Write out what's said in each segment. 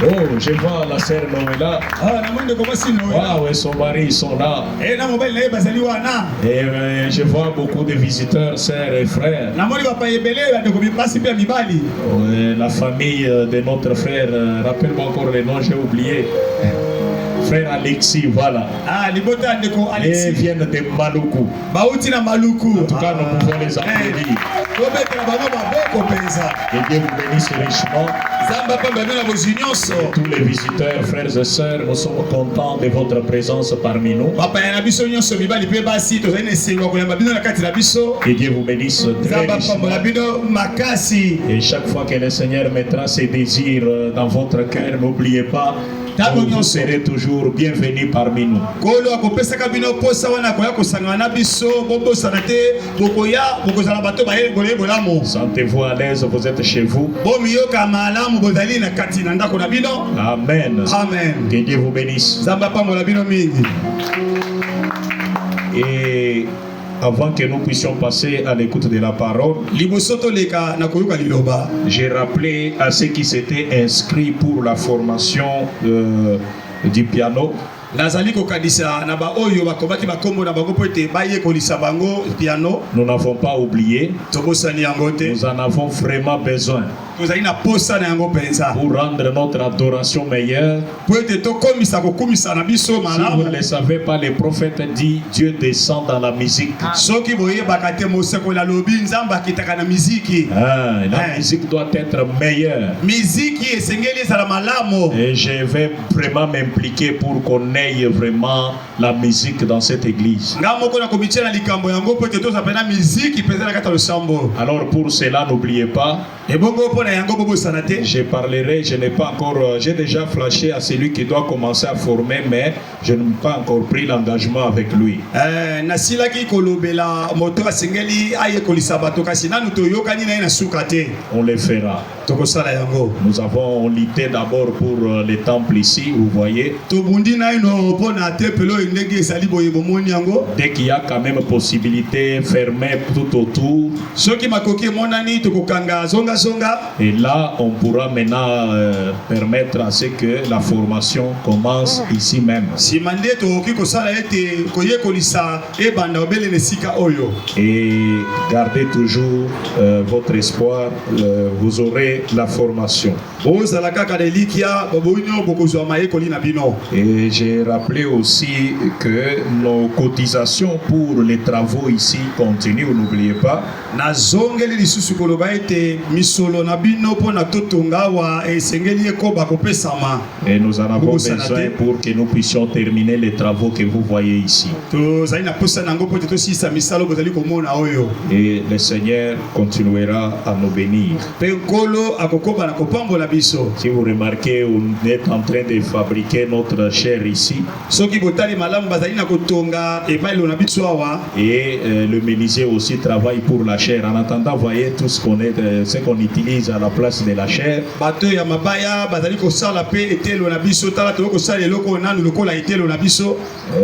Oh, je vois la sœur Noëlla. Ah, namonde comment si Noëlla. Waouh, et son mari, ils sont là. Eh, na mobile na bazali wana. Et je vois beaucoup de visiteurs, sœurs et frères. Namoni ba payebele ba de basi pia mibali. La famille de notre frère, rappelle-moi encore les noms, j'ai oublié. Frère Alexis, voilà. Ah, libota ndeko Alexis. Ils viennent de Maluku. Bauti na Maluku. En tout cas, nous pouvons les applaudir. Que Dieu vous bénisse richement. Et tous les visiteurs, frères et sœurs, nous sommes contents de votre présence parmi nous. Que Dieu vous bénisse très richement. Et chaque fois que le Seigneur mettra ses désirs dans votre cœur, n'oubliez pas, vous serez toujours bienvenus parmi nous. Sentez-vous à l'aise, vous êtes chez vous. Amen. Amen. Que Dieu vous bénisse. Et avant que nous puissions passer à l'écoute de la parole, j'ai rappelé à ceux qui s'étaient inscrits pour la formation du piano. Nous n'avons pas oublié. Nous en avons vraiment besoin pour rendre notre adoration meilleure. Si vous ne le savez pas, le prophète dit Dieu descend dans la musique. La musique doit être meilleure. Et je vais vraiment m'impliquer pour qu'on ait vraiment la musique dans cette église. Alors pour cela, n'oubliez pas, je parlerai, je n'ai pas encore, j'ai déjà flashé à celui qui doit commencer à former, mais je n'ai pas encore pris l'engagement avec lui. On le fera. Nous avons lutté d'abord pour les temples ici, vous voyez. Dès qu'il y a quand même possibilité fermée tout autour. Et là, on pourra maintenant permettre à ce que la formation commence ici même. Et gardez toujours votre espoir, vous aurez la formation. Et j'ai rappelé aussi que nos cotisations pour les travaux ici continuent, n'oubliez pas. Et nous en avons besoin pour que nous puissions terminer les travaux que vous voyez ici. Et le Seigneur continuera à nous bénir. Si vous remarquez, on est en train de fabriquer notre chair ici. Et le menuisier aussi travaille pour la chair. En attendant, voyez tout ce qu'on utilise à la place de la chair.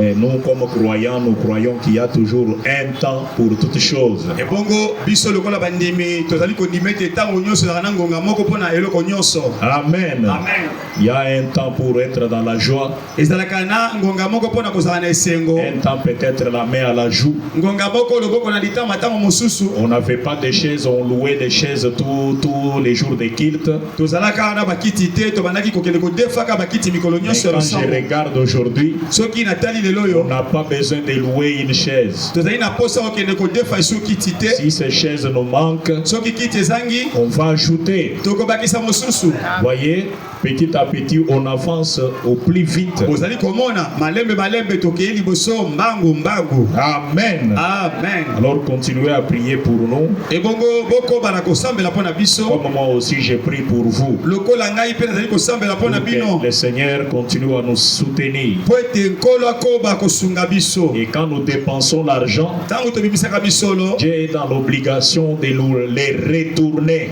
Et nous, comme croyants, nous croyons qu'il y a toujours un temps pour toutes choses. Amen. Amen. Il y a un temps pour être dans la joie. Un temps peut-être la main à la joue. On n'avait pas de chaises, on louait des chaises tous les jours de culte. Mais quand je regarde aujourd'hui, on n'a pas besoin de louer une chaise. Si ces chaises nous manquent, on va ajouter. Voyez, petit à petit, on avance au plus vite. Amen. Amen. Alors continuez à prier pour nous. Comme moi aussi j'ai prié pour vous. Que le Seigneur continue à nous soutenir. Et quand nous dépensons l'argent, Dieu est dans l'obligation de nous les retourner.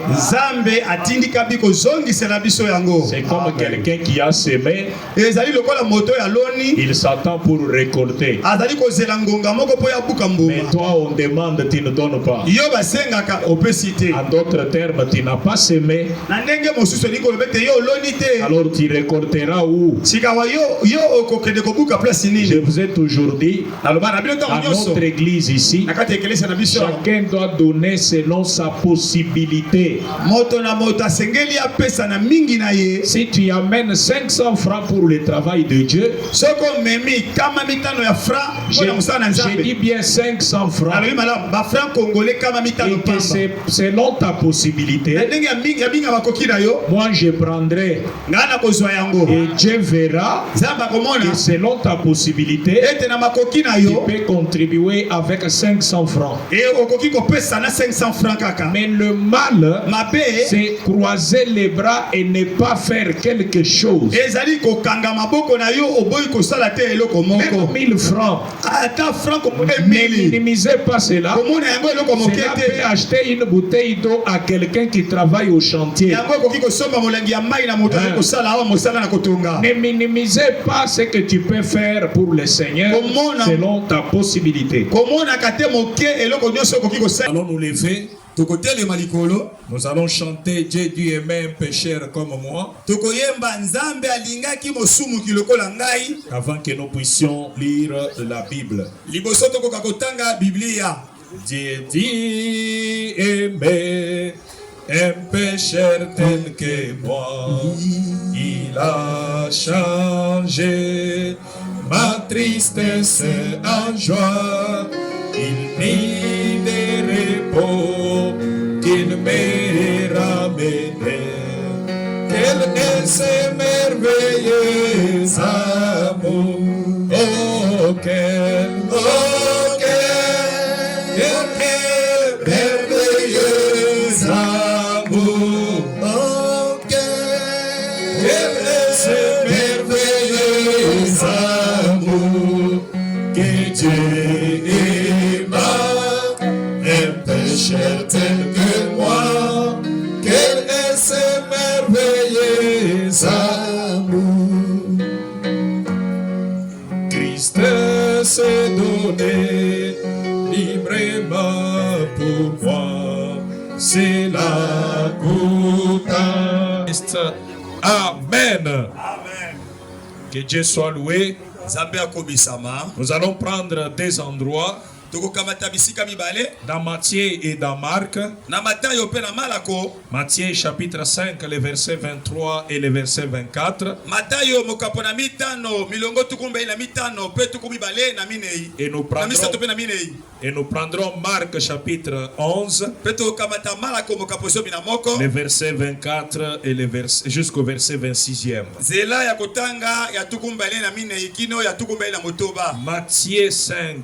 C'est C'est comme quelqu'un qui a semé, ezali lokola moto ya loni il s'attend pour récolter. azali kozela ngonga moko po ya buka Mais mbuma toi, on demande, tu ne donnes pas. yo basengaka opesi te En d'autres termes, tu n'as pas semé, na ndenge mosusu elingi koloba ete yo oloni te alors tu récolteras où? sikawa yo okokende kobuka place Je nini vous ai toujours dit, naloba na bino dans ntango nyonso notre église ici, na kati ya ekelesi na biso chacun doit donner selon sa possibilité. moto na moto asengeli apesa na mingi na ye Si tu amènes 500 francs pour le travail de Dieu, soki omemi kama mitano ya franc mpona mosala na j'ai nzambe dit bien 500 francs, nalobi malamu bafranc congolais kama mitano et que pamba c'est selon ta na possibilité, ndenge ya mingi ya bakoki na yo moi je prendrai ngai na kozwa yango et Dieu verra nzambe akomona que selon ta possibilité, ete na makoki na tu yo peux contribuer avec 500 francs. e okoki kopesa na 500 francs kaka Mais le mal, mabe c'est croiser les bras et ne pas faire quelque chose. ezali kokanga maboko na yo oboyi kosala te eloko moko Même 1000 francs. ata franc komona Ne emili minimisez pas cela. komona yango eloko moke Cela te peut acheter une bouteille d'eau à quelqu'un qui travaille au chantier. yango ekoki kosomba molangi ya mai na moto azali kosala awa mosala na kotonga Ne minimisez pas ce que tu peux faire pour le Seigneur Comment selon ta possibilité. komonaka te moke eloko nyonso okoki kosala Allons nous lever. tokotelema likolo Nous allons chanter Dieu Dieu aimait un pécheur comme moi, tokoyemba nzambe alingaki mosumuki lokola ngai avant que nous puissions lire la Bible. liboso tokoka kotanga biblia Dieu dit aimait un pécheur tel que moi, il a changé ma tristesse en joie, il mit des repos qu'il me ramenait. Quel est ce merveilleux amour, oh quel merveilleux amour, oh quel est ce merveilleux amour que Dieu aima un pécheur tel que moi. Quel est ce merveilleux amour, Christ s'est donné librement pour moi, c'est la goutte. Amen. Que Dieu soit loué. nzambe akobisama Nous allons prendre des endroits tokokamata bisika mibale dans Matthieu et dans Marc. na matayo mpe na malako Matthieu chapitre 5, les versets 23 et les versets 24. matayo mokapo na mitano milongo tuku mbeli na mitano mpe tuku mibale na minei Et nous na misato prendrons, mpe na minei et nous prendrons Marc chapitre 11, mpe tokokamata malako mokapo zomi na moko les versets 24 et les versets, jusqu'au verset 26e. nzela ya kotanga ya tuku mbali na minei kino ya tuku mbali na motoba Matthieu 5,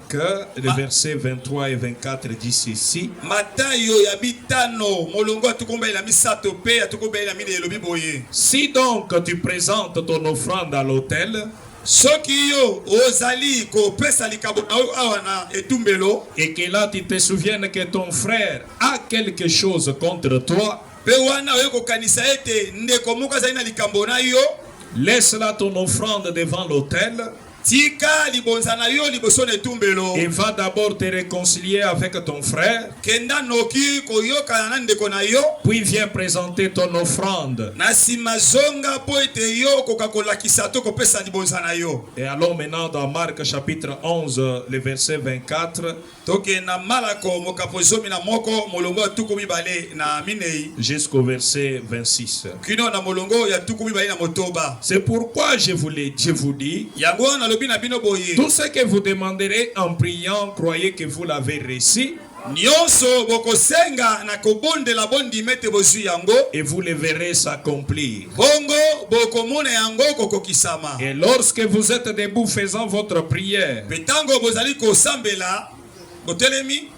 les versets 23 et 24 dit ceci. matayo ya mitano molongo ya tuku mbali na misato mpe ya tuku mbali na minei elobi boye Si donc tu présentes ton offrande à l'autel soki yo ozali kopesa likambo na oyo awa na etumbelo et que là tu te souviennes que ton frère a quelque chose contre toi, mpe wana oyo kokanisa ete ndeko moko azali na likambo na yo laisse là ton offrande devant l'autel tika libonza na yo liboso na etumbelo et va d'abord te réconcilier avec ton frère, kenda noki koyokana na ndeko na yo puis viens présenter ton offrande. na nsima zonga mpo ete yo okoka kolakisa to kopesa libonza na yo. Et allons maintenant dans Marc chapitre 11, le verset 24 tokenda malako mokapo zomi na moko molongo ya tuku mibale na minei jusqu'au verset 26. kino na molongo ya tuku mibale na motoba. C'est pourquoi je vous dis, yango wana nalobi na bino boye tout ce que vous demanderez en priant, croyez que vous l'avez reçu nyonso bokosenga na kobondela bondima ete bozwi yango et vous le verrez s'accomplir. bongo bokomona yango kokokisama. Et lorsque vous êtes debout faisant votre prière, mpe ntango bozali kosambela botelemi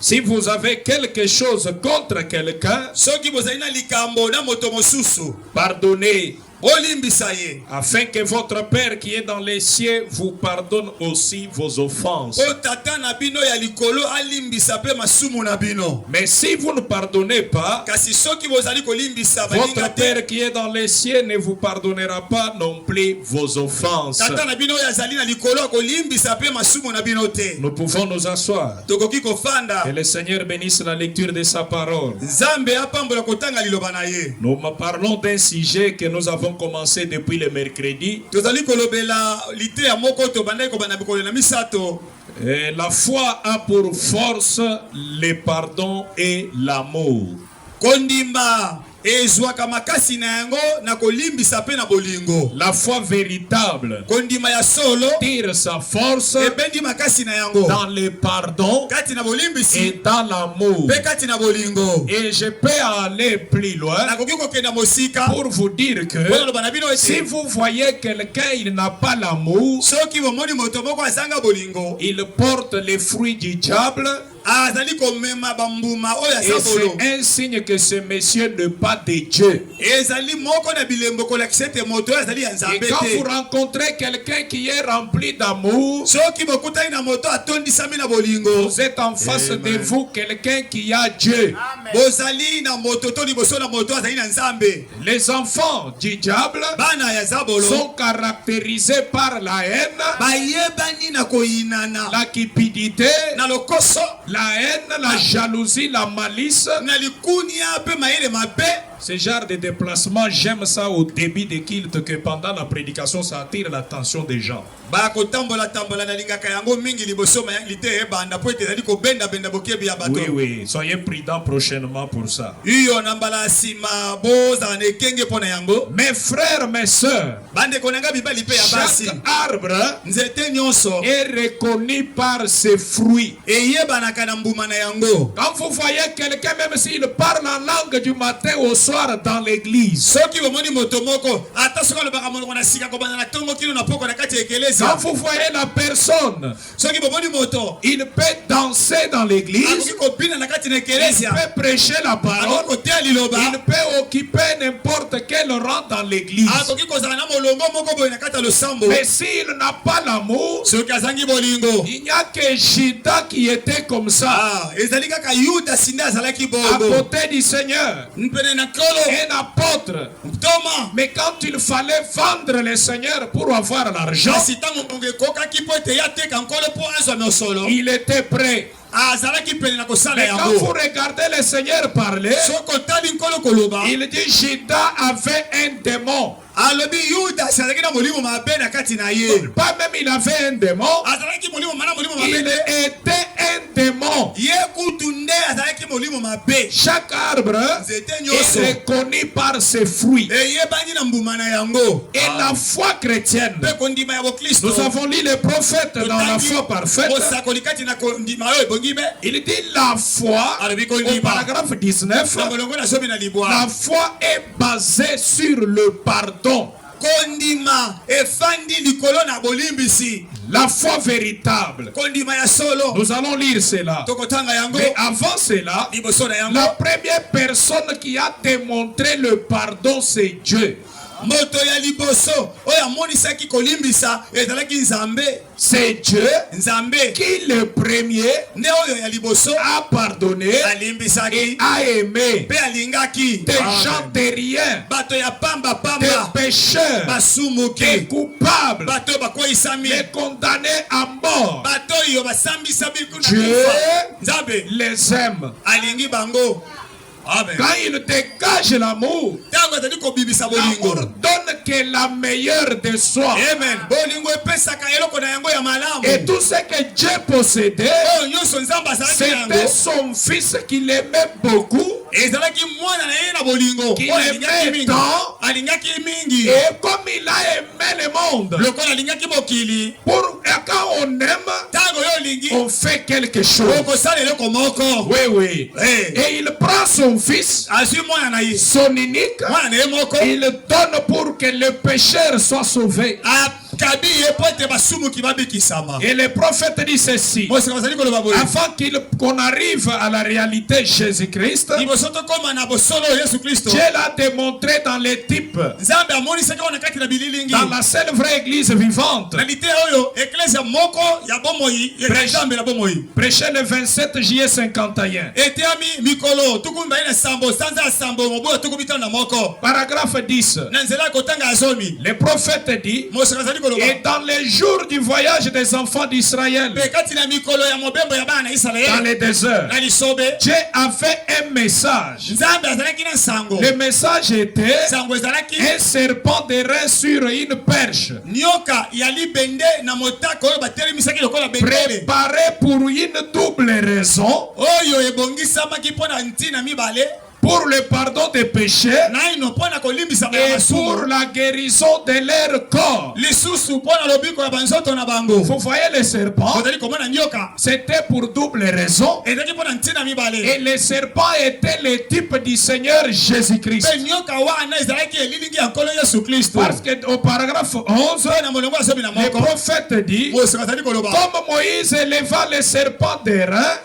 si vous avez quelque chose contre quelqu'un, soki bozali na likambo na moto mosusu pardonnez afin que votre Père qui est dans les cieux vous pardonne aussi vos offenses. Mais si vous ne pardonnez pas, votre Père qui est dans les cieux ne vous pardonnera pas non plus vos offenses. Nous pouvons nous asseoir. Que le Seigneur bénisse la lecture de sa parole. Nous parlons d'un sujet que nous avons commencé depuis le mercredi. La foi a pour force le pardon et l'amour. La foi véritable tire sa force dans le pardon et dans l'amour. Et je peux aller plus loin pour vous dire que si vous voyez quelqu'un, il n'a pas l'amour, il porte les fruits du diable. Et c'est un signe que ce monsieur n'est pas de Dieu. Et quand vous rencontrez quelqu'un qui est rempli d'amour, vous êtes en face de vous quelqu'un qui a Dieu. Les enfants du diable sont caractérisés par la haine, la cupidité, la haine, la jalousie, la malice. Ce genre de déplacement, j'aime ça au début de culte, que pendant la prédication, ça attire l'attention des gens. Oui, oui, soyez prudents prochainement pour ça. Mes frères, mes soeurs, chaque arbre est reconnu par ses fruits. Quand vous voyez quelqu'un, même s'il parle en langue du matin au soir dans l'église, quand vous voyez la personne, il peut danser dans l'église, il peut prêcher la parole, il peut occuper n'importe quel rang dans l'église. Mais s'il n'a pas l'amour, il n'y a que Judas qui était comme ça, à côté du Seigneur, un apôtre. Mais quand il fallait vendre le Seigneur pour avoir l'argent, il était prêt. Mais quand vous regardez le Seigneur parler, il dit Judas avait un démon. Pas même il avait un démon, il était un démon. Chaque arbre est reconnu par ses fruits. Et la foi chrétienne, nous avons lu les prophètes dans la foi parfaite. Il dit la foi, au paragraphe 19, la foi est basée sur le pardon. La foi véritable. Nous allons lire cela. Mais avant cela, la première personne qui a démontré le pardon, c'est Dieu. C'est Dieu qui le premier a pardonné et a aimé des gens de rien, des pécheurs, des coupables, des condamnés à mort. Dieu les aime. Quand il dégage l'amour, l'amour donne que la meilleure de soi. Et tout ce que Dieu possédait, c'était son fils qu'il aimait beaucoup, qu'il aimait tant, et comme il a aimé le monde, quand on aime, on fait quelque chose. Oui, oui. Et il prend son fils, son unique, il donne pour que le pécheur soit sauvé. Et le prophète dit ceci. Afin qu'on arrive à la réalité Jésus-Christ, Dieu l'a démontré dans les types. Dans la seule vraie église vivante. Prêché le 27 juillet 51. Paragraphe 10. Le prophète dit, et dans les jours du voyage des enfants d'Israël, dans les déserts, Dieu a fait un message. Le message était un serpent de rein sur une perche, préparé pour une double raison, pour le pardon des péchés et pour la guérison de leur corps. Vous voyez le serpent, c'était pour double raison, et le serpent était le type du Seigneur Jésus-Christ. Parce qu'au paragraphe 11, le prophète dit, comme Moïse éleva le serpent des reins,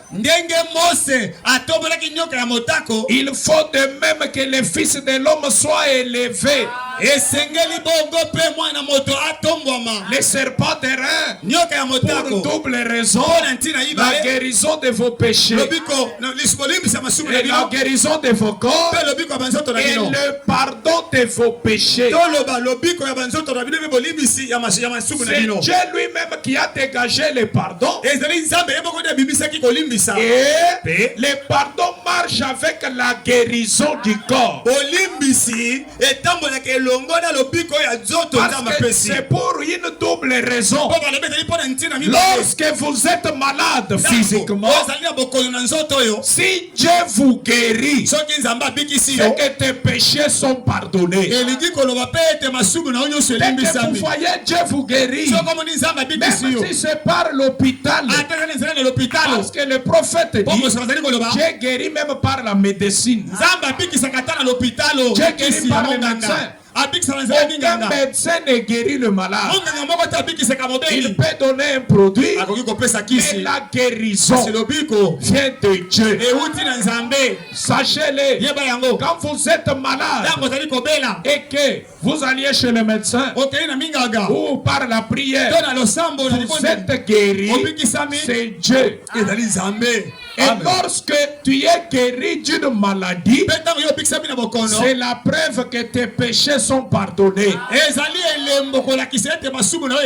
il faut de même que le Fils de l'homme soit élevé. Les serpents de rein, pour double raison, la guérison de vos péchés, et la guérison de vos corps, et le pardon de vos péchés. C'est Dieu lui-même qui a dégagé le pardon, et le pardon marche avec la guérison du corps. Parce que c'est pour une double raison. Lorsque vous êtes malade physiquement, si Dieu vous guérit, c'est que tes péchés sont pardonnés. Dès que vous voyez Dieu vous guérit, même si c'est par l'hôpital, parce que le prophète dit, Dieu guérit même par la médecine. Dieu guérit par le médecin. Aucun médecin ne guérit le malade. Il peut donner un produit, mais la guérison vient de Dieu. Sachez-le, quand vous êtes malade et que vous alliez chez le médecin ou par la prière, vous êtes guéri, c'est Dieu. Et lorsque tu es guéri d'une maladie, c'est la preuve que tes péchés sont pardonnés.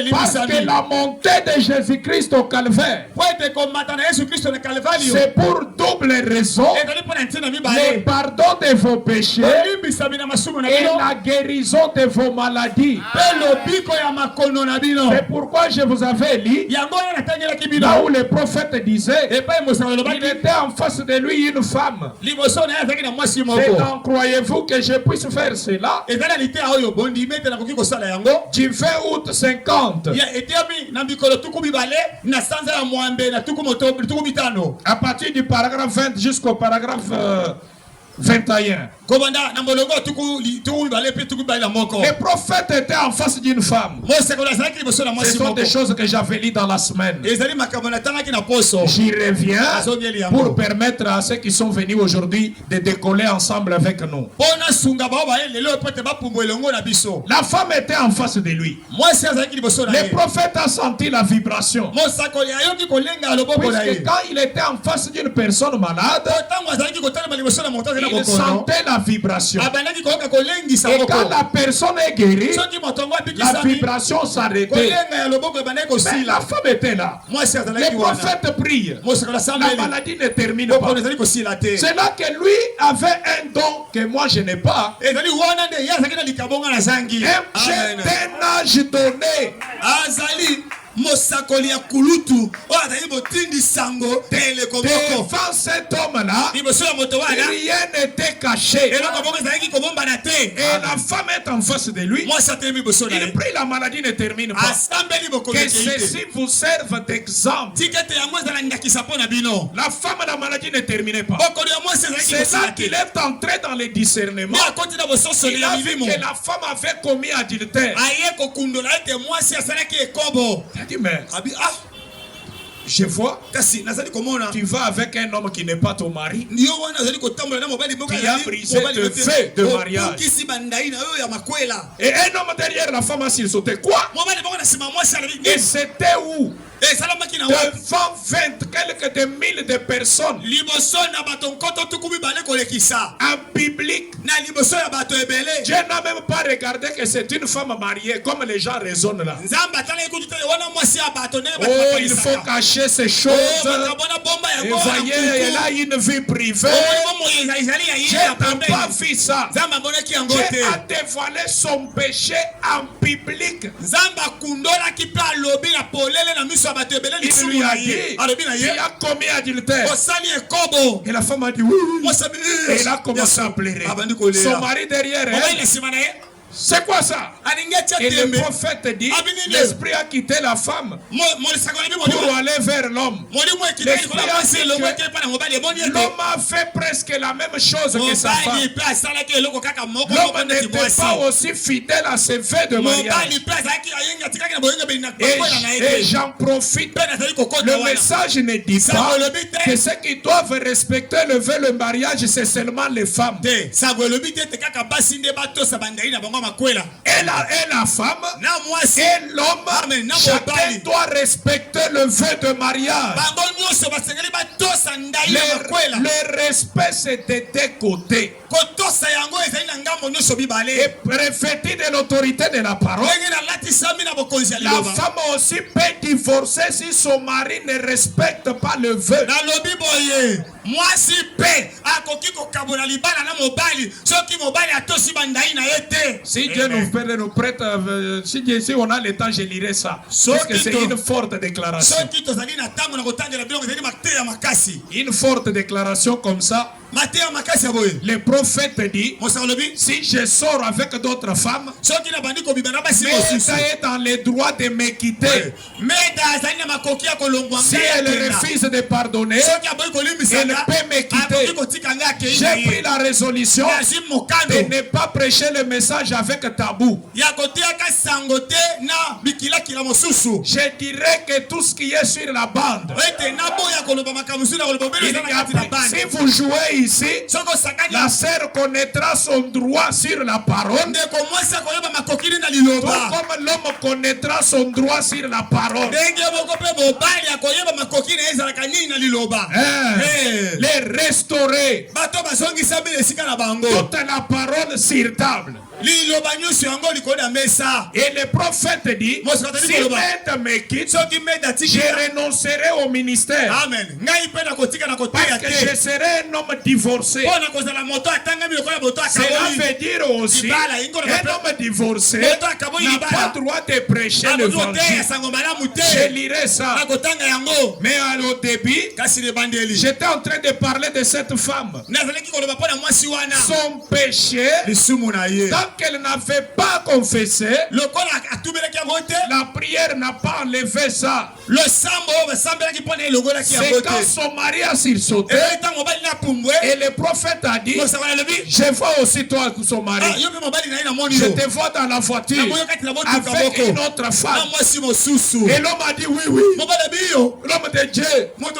Parce que la montée de Jésus-Christ au calvaire, c'est pour double raison, le pardon de vos péchés et la guérison de vos maladies. C'est pourquoi je vous avais lu là où le prophète disait, il était en face de lui une femme. Et donc croyez-vous que je puisse faire cela? Du 20 août 50 à partir du paragraphe 20 jusqu'au paragraphe 21. Le prophète était en face d'une femme. Ce sont des choses que j'avais lues dans la semaine. J'y reviens pour permettre à ceux qui sont venus aujourd'hui de décoller ensemble avec nous. La femme était en face de lui. Le prophète a senti la vibration. Puisque quand il était en face d'une personne malade, il sentait la vibration. Et quand la personne est guérie, la vibration s'arrêtait. Mais la femme était là. Le prophète prie. La maladie ne termine pas. C'est là que lui avait un don que moi je n'ai pas. Un âge donné. mosakoli ya kulutu o azali botindi sango teleko moko devant cet homme-là, liboso ya moto wana rien n'était caché. eloko moko ezalaki kobombana te Et la femme est en face de lui. mwasi atelemi liboso na Il ye prie, la maladie ne termine pas. asambeli bokolo Que ekei te ceci vous serve d'exemple. tika ete yango ezala ndakisa mpo na bino La femme, la maladie ne terminait pas. bokolo ya mwasi ezalaki C'est là kosila qu'il te est entré dans le discernement. me akoti na bososoli Il ya a vu milimo que la femme avait commis adultère. aye kokundola ete mwasi asalaki ekobo Il a dit, mais abi je vois, kasi nazali komona tu vas avec un homme qui n'est pas ton mari. yo wana azali kotambola na mobali moko Qui a brisé le fait de mariage. okisi bandai na oyo ya makwela Et un homme derrière la femme a sursauté. Quoi? mobali moko na nsima mwasi alobi Et c'était où? esalamaki na wapi Devant 20 quelques de mille de personnes. liboso na bato nkoto tuku mibale kolekisa En biblique. na liboso ya bato ebele Dieu n'a même pas regardé que c'est une femme mariée, comme les gens raisonnent là. nzambe atalaki kutu te wana mwasi ya bato ndenge bato Oh, il bakolisaka. faut cacher ces choses. Oh, bakabona bomba Et yango wana voyez, kuku. elle a une vie privée. Oh, bomo ezali ya Dieu ye ya n'a pas pembeni vu ça. nzambe amonaki yango Dieu te a dévoilé son péché en public. nzambe akundolaki mpe alobi na polele na miso ya bato ebele Il lisumu lui a na dit, ye alobi na tu ye as commis adultère. osali ekobo Et la femme a dit oui, oui. mwasi abi Et elle a commencé à pleurer. abandi kolela Son mari derrière mobali na elle. nsima na ye C'est quoi ça? alingi atia Et le tembe prophète dit, Abinine. l'esprit a quitté la femme molisaka lobi pour aller vers l'homme. molimo ekitaki likolo ya mwasi elongo ekei mpa na mobali eboni ete L'homme a fait presque la même chose que sa femme. mobali mpe asalaki eloko kaka moko L'homme moko neti n'était mwasi pas aussi fidèle à ses vœux de mariage. mobali mpe azalaki ayengi atikaki na boyengebeli na bakwela na ye Et te j'en profite. mpe nazali kokota Le wana message ne dit pas sango elobi te que ceux qui doivent respecter le vœu, le mariage, c'est seulement les femmes. te sango elobi te ete kaka basi nde batosa bandai na bango ya makwela Et la femme na mwasi et l'homme, Amen. Na chacun mobali. doit respecter le vœu de mariage. bango nyonso basengeli batosa ndai ya makwela Le respect, c'est des deux côtés. kotosa yango ezali na ngambo nyonso Et bibale revêtu de l'autorité de la parole, ndenge nalatisami na bokonzi ya la liloba femme aussi peut divorcer si son mari ne respecte pas le vœu. nalobi boye mwasi mpe akoki kokabola libala na mobali soki mobali atosi bandai na ye te Si Dieu nous prête, si on a le temps, je lirai ça. Parce que c'est une forte déclaration. soki tozali na ntango na kotangela biloko ezali mateya makasi Une forte déclaration comme ça, mateya makasi ya boye le prophète dit, mosaka lobi si je sors avec d'autres femmes, soki nabandi kobiba na basi mais mosusu elle est dans les droits de me quitter. meda azali na makoki ya kolongwa Si ngai elle akenda. refuse de pardonner, soki aboyi kolimbisaka elle peut me quitter. akoki kotika ngai akei na j'ai pris ye la résolution nazwi de mokano ne pas prêcher le message avec tabou. ya kotiaka sango te na bikilakila mosusu Je dirais que tout ce qui est sur la bande, ete naboya koloba makambo mosusu na koloba obele il eza y na a- kati na bande si vous jouez ici, soki osakani la sœur connaîtra son droit sur la parole, ndeko mwasi akoyeba makokili na tout liloba comme l'homme connaîtra son droit sur la parole. ndenge moko mpe mobali akoyeba makoki na ye ezalaka nini na liloba Eh. Les restaurer, bato bazongisa mbele esika na bango toute la parole sur table. liloba nyonso yango likolo ya mesa Et le prophète dit, Moi, je vais te si dire, Koloba. maître me quitte, soki meda je tikila renoncerai au ministère. amen ngai mpe nakotika na koteya Parce que te je serai un homme divorcé. mpo na kozala moto atangami lokola moto Cela akaboli veut dire aussi Libala, ingo na un homme divorcé Moto akaboli n'a libala. pas droit de prêcher akoki koteya l'évangile. sango malamu Je te lirai ça. nakotanga yango Mais au début, kasi lebandeli j'étais en train de parler de cette femme. nazalaki koloba mpo na mwasi wana Son péché, lisumu na ye tant qu'elle n'avait pas confessé, lokola atubelaki yango te la prière n'a pas enlevé ça. losambo oyo basambelaki mpo na elongolaki yango C'est quand te son mari a sursauté eloi ntango mobali na pumbwe et le prophète a dit, mosaka nalobi je vois aussi toi son mari. yo mpe mobali na ye namoni Je yo te vois dans la voiture namoyo kati na botuka avec une moko autre na femme. mwasi mosusu Et l'homme a dit oui, oui. mobali abi yo L'homme de Dieu,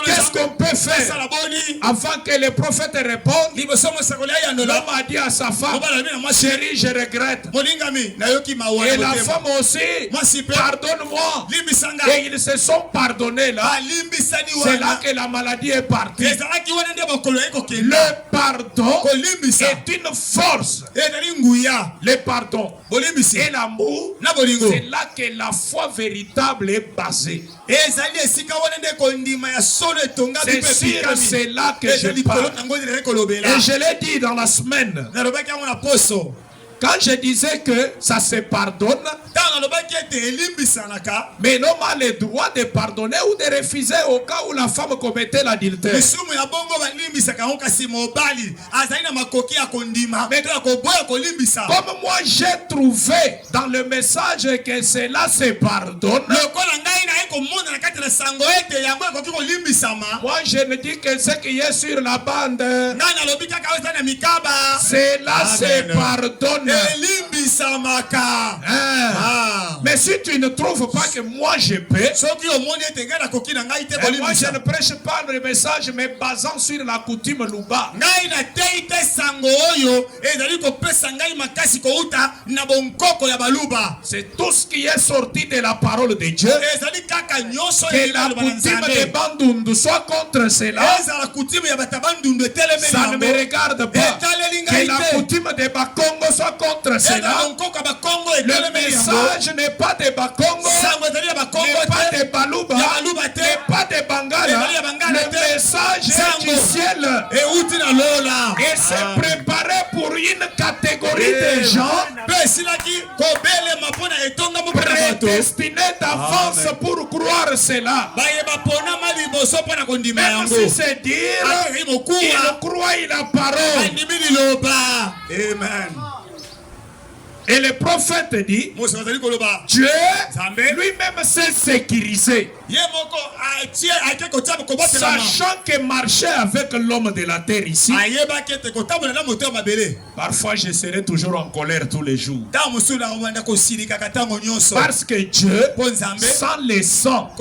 qu'est-ce qu'on peut faire? asala boni Avant que le prophète réponde, liboso mosakoli ayandola l'homme a dit à sa femme, mobali alobi na mwasi chérie, je regrette. molingami nayoki mawa Et na la motema. femme aussi, mwasi mpe pardonne-moi. limbisanga Et ils se sont pardonnés là. alimbisani C'est là wana que la maladie est partie. ezalaki wana nde mokolo ye Le kokenda pardon kolimbisa est une force. ezali nguya Le pardon bolimbisi et l'amour, na bolingo c'est là que la foi véritable est basée. ezali esika wana nde kondima ya solo etongami C'est mpe sur epikami cela que ezali je parle. likolo nango ezali kolobela Et je l'ai dit dans la semaine. nalobaki yango na poso Quand je disais que ça se pardonne, mais l'homme a le droit de pardonner ou de refuser au cas où la femme commettait l'adultère. Comme moi j'ai trouvé dans le message que cela se pardonne, moi je ne dis que ce qui est sur la bande, cela se pardonne. Mais si tu ne trouves pas que moi je peux, moi je ne prêche pas le message mais basant sur la coutume Luba. C'est tout ce qui est sorti de la parole de Dieu. Que la coutume de Bandundu soit contre cela, ça ne me regarde pas. Que la coutume de Bakongo soit contre cela. Le message n'est pas de Bakongo, n'est pas de Baluba, n'est pas de Bangala. Le message est du ciel. Et c'est préparé pour une catégorie de gens prédestinés d'avance pour croire cela. Même si c'est dire, il croit en la parole. Amen. Et le prophète dit, Dieu lui-même s'est sécurisé, sachant que marcher avec l'homme de la terre ici, parfois je serai toujours en colère tous les jours. Parce que Dieu, sans le sang,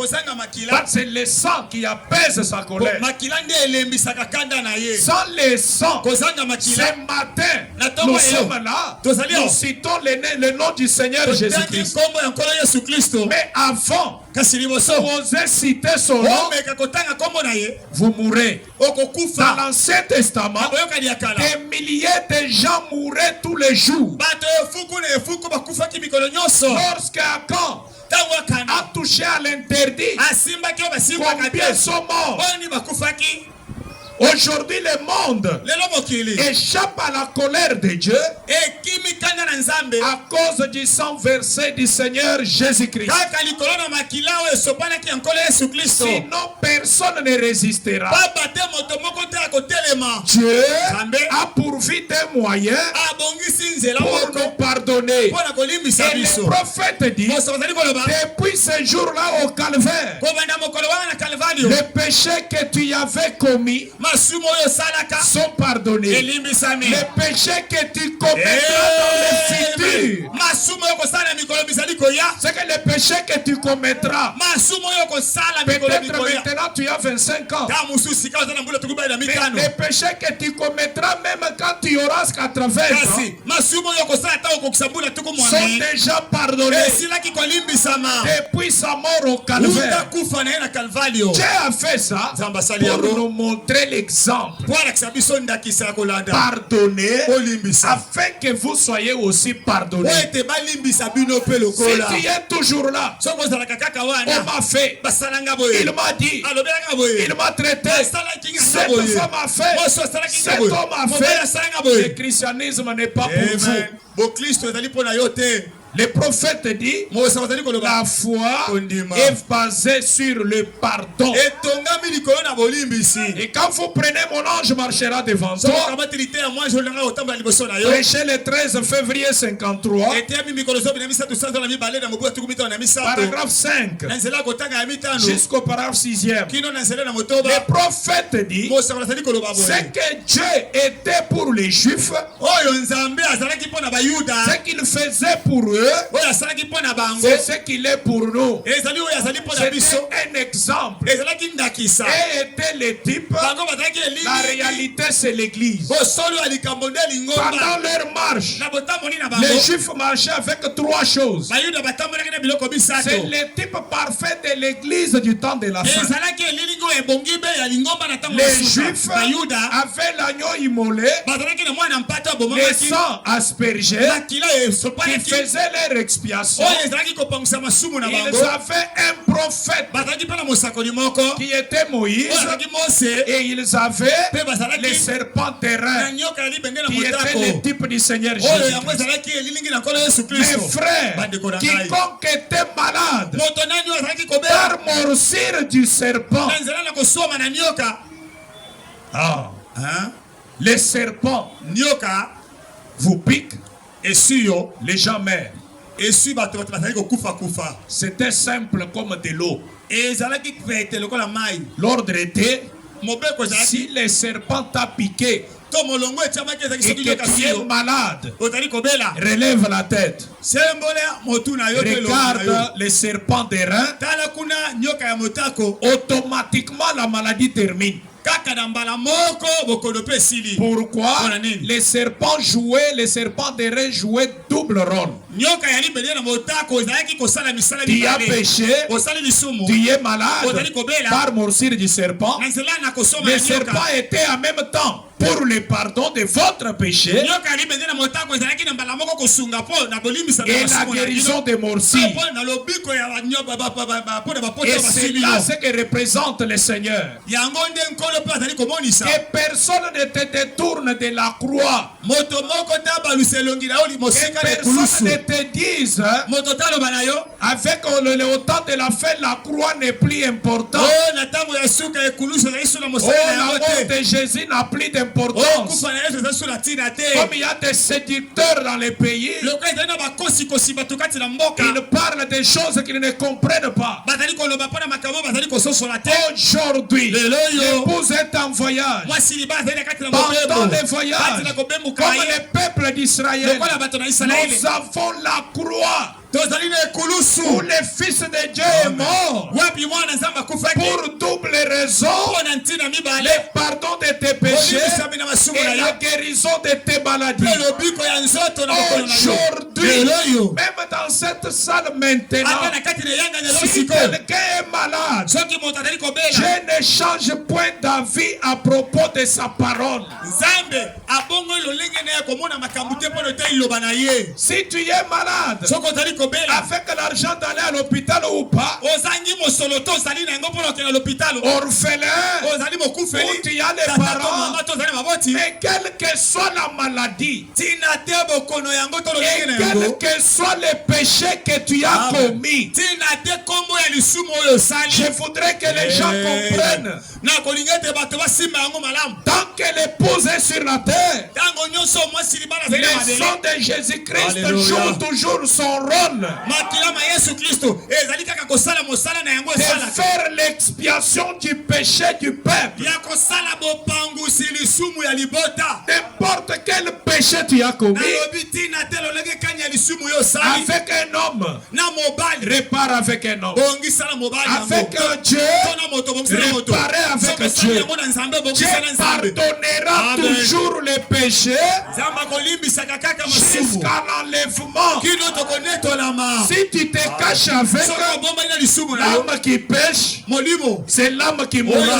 c'est le sang qui apaise sa colère. Sans le sang, ce matin, nous sommes là, nous citons le nom du Seigneur Jésus-Christ. Mais avant, vous osez citer son nom, vous mourrez. Dans l'Ancien Testament, des milliers de gens mouraient tous les jours. Lorsque Akan a touché à l'interdit, combien sont morts? Aujourd'hui, le monde échappe à la colère de Dieu à cause du sang versé du Seigneur Jésus-Christ. Sinon, personne ne résistera. Dieu a pourvu des moyens pour nous pardonner. Et le prophète dit, depuis ce jour-là au calvaire, les péchés que tu avais commis sont pardonnés. Les péchés que tu commettras dans le futur, c'est que les péchés que tu commettras, peut-être maintenant tu as 25 ans, mais les péchés que tu commettras même quand tu auras 80 ans sont déjà pardonnés depuis sa mort au calvaire. Dieu a fait ça pour nous montrer l'exemple. Pardonnez afin que vous soyez aussi pardonnés. Si tu es toujours là, on m'a fait, il m'a dit, il m'a traité, cette femme a fait, cet homme a fait. Le christianisme n'est pas pour vous. Le prophète dit, la foi est basée sur le pardon. Et quand vous prenez mon ange marchera devant toi, prêchez le 13 février 53, paragraphe 5, jusqu'au paragraphe 6e. Le prophète dit, ce que Dieu était pour les Juifs, ce qu'il faisait pour eux, c'est ce qu'il est pour nous. C'était un exemple. Et était le type. La réalité, c'est l'église. Pendant leur marche, les Juifs marchaient avec trois choses. C'est le type parfait de l'église du temps de la fin. Les Juifs avaient l'agneau immolé, le sang aspergé, qui faisait leur expiation, ils avaient un prophète qui était Moïse, et ils avaient les serpents terrains qui étaient les types du Seigneur Jésus. Mes frères, quiconque était malade par morsure du serpent, les serpents vous piquent et sur les gens meurent. C'était simple comme de l'eau. L'ordre était, si les serpents t'a piqué et que tu es malade, relève la tête. Regarde les serpents des reins. Automatiquement la maladie termine. Pourquoi? Les serpents des reins jouaient double rôle. Tu as péché, tu es malade par morsure du serpent. Le serpent était en même temps pour le pardon de votre péché et la guérison des morsures. Et c'est là ce que représente le Seigneur. Que personne ne te détourne de la croix. Que personne ne te dise avec le temps de la fin, la croix n'est plus importante. La mort de Jésus n'a plus d'importance. Comme il y a des séducteurs dans les pays, ils parlent des choses qu'ils ne comprennent pas. Aujourd'hui, l'épouse est en voyage. Pendant le voyage, comme le peuple d'Israël, nous avons la croix. Où le Fils de Dieu est mort pour double raison, le pardon de tes péchés et la guérison de tes maladies. Aujourd'hui, même dans cette salle maintenant, si quelqu'un est malade, Dieu ne change point d'avis à propos de sa parole. Si tu es malade, avec l'argent d'aller à l'hôpital ou pas, orphelin, ou tu as les parents, mais quelle que soit la maladie, et quel que soit le péché que tu as commis, je voudrais que les gens comprennent. Tant que l'épouse est sur la terre, le sang de Jésus-Christ joue toujours son rôle de faire l'expiation du péché du peuple. N'importe quel péché tu as commis avec un homme, répare avec un homme. Avec Dieu, réparer avec Dieu. Dieu pardonnera toujours les péchés jusqu'à l'enlèvement. Si tu te caches avec l'âme qui pêche, c'est l'âme qui mourra.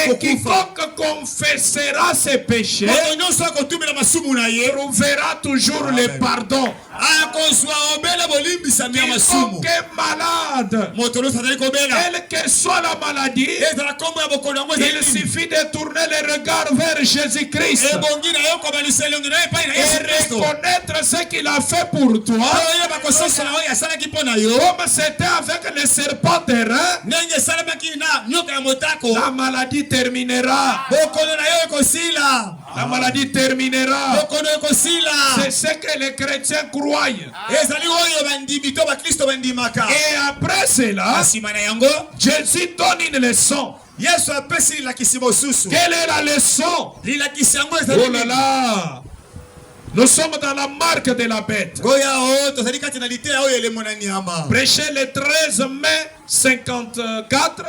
Et quiconque confessera ses péchés trouvera toujours le pardon. Quiconque est malade, quelle que soit la maladie, il suffit de tourner le regard vers Jésus-Christ et reconnaître ce qu'il a fait pour toi. Comme c'était avec le serpent terrain, la maladie terminera. La maladie terminera. C'est ce que les chrétiens croient. Et après cela, Jésus donne une leçon. Quelle est la leçon? Oh là là! Nous sommes dans la marque de la bête. Prêché le 13 mai 54.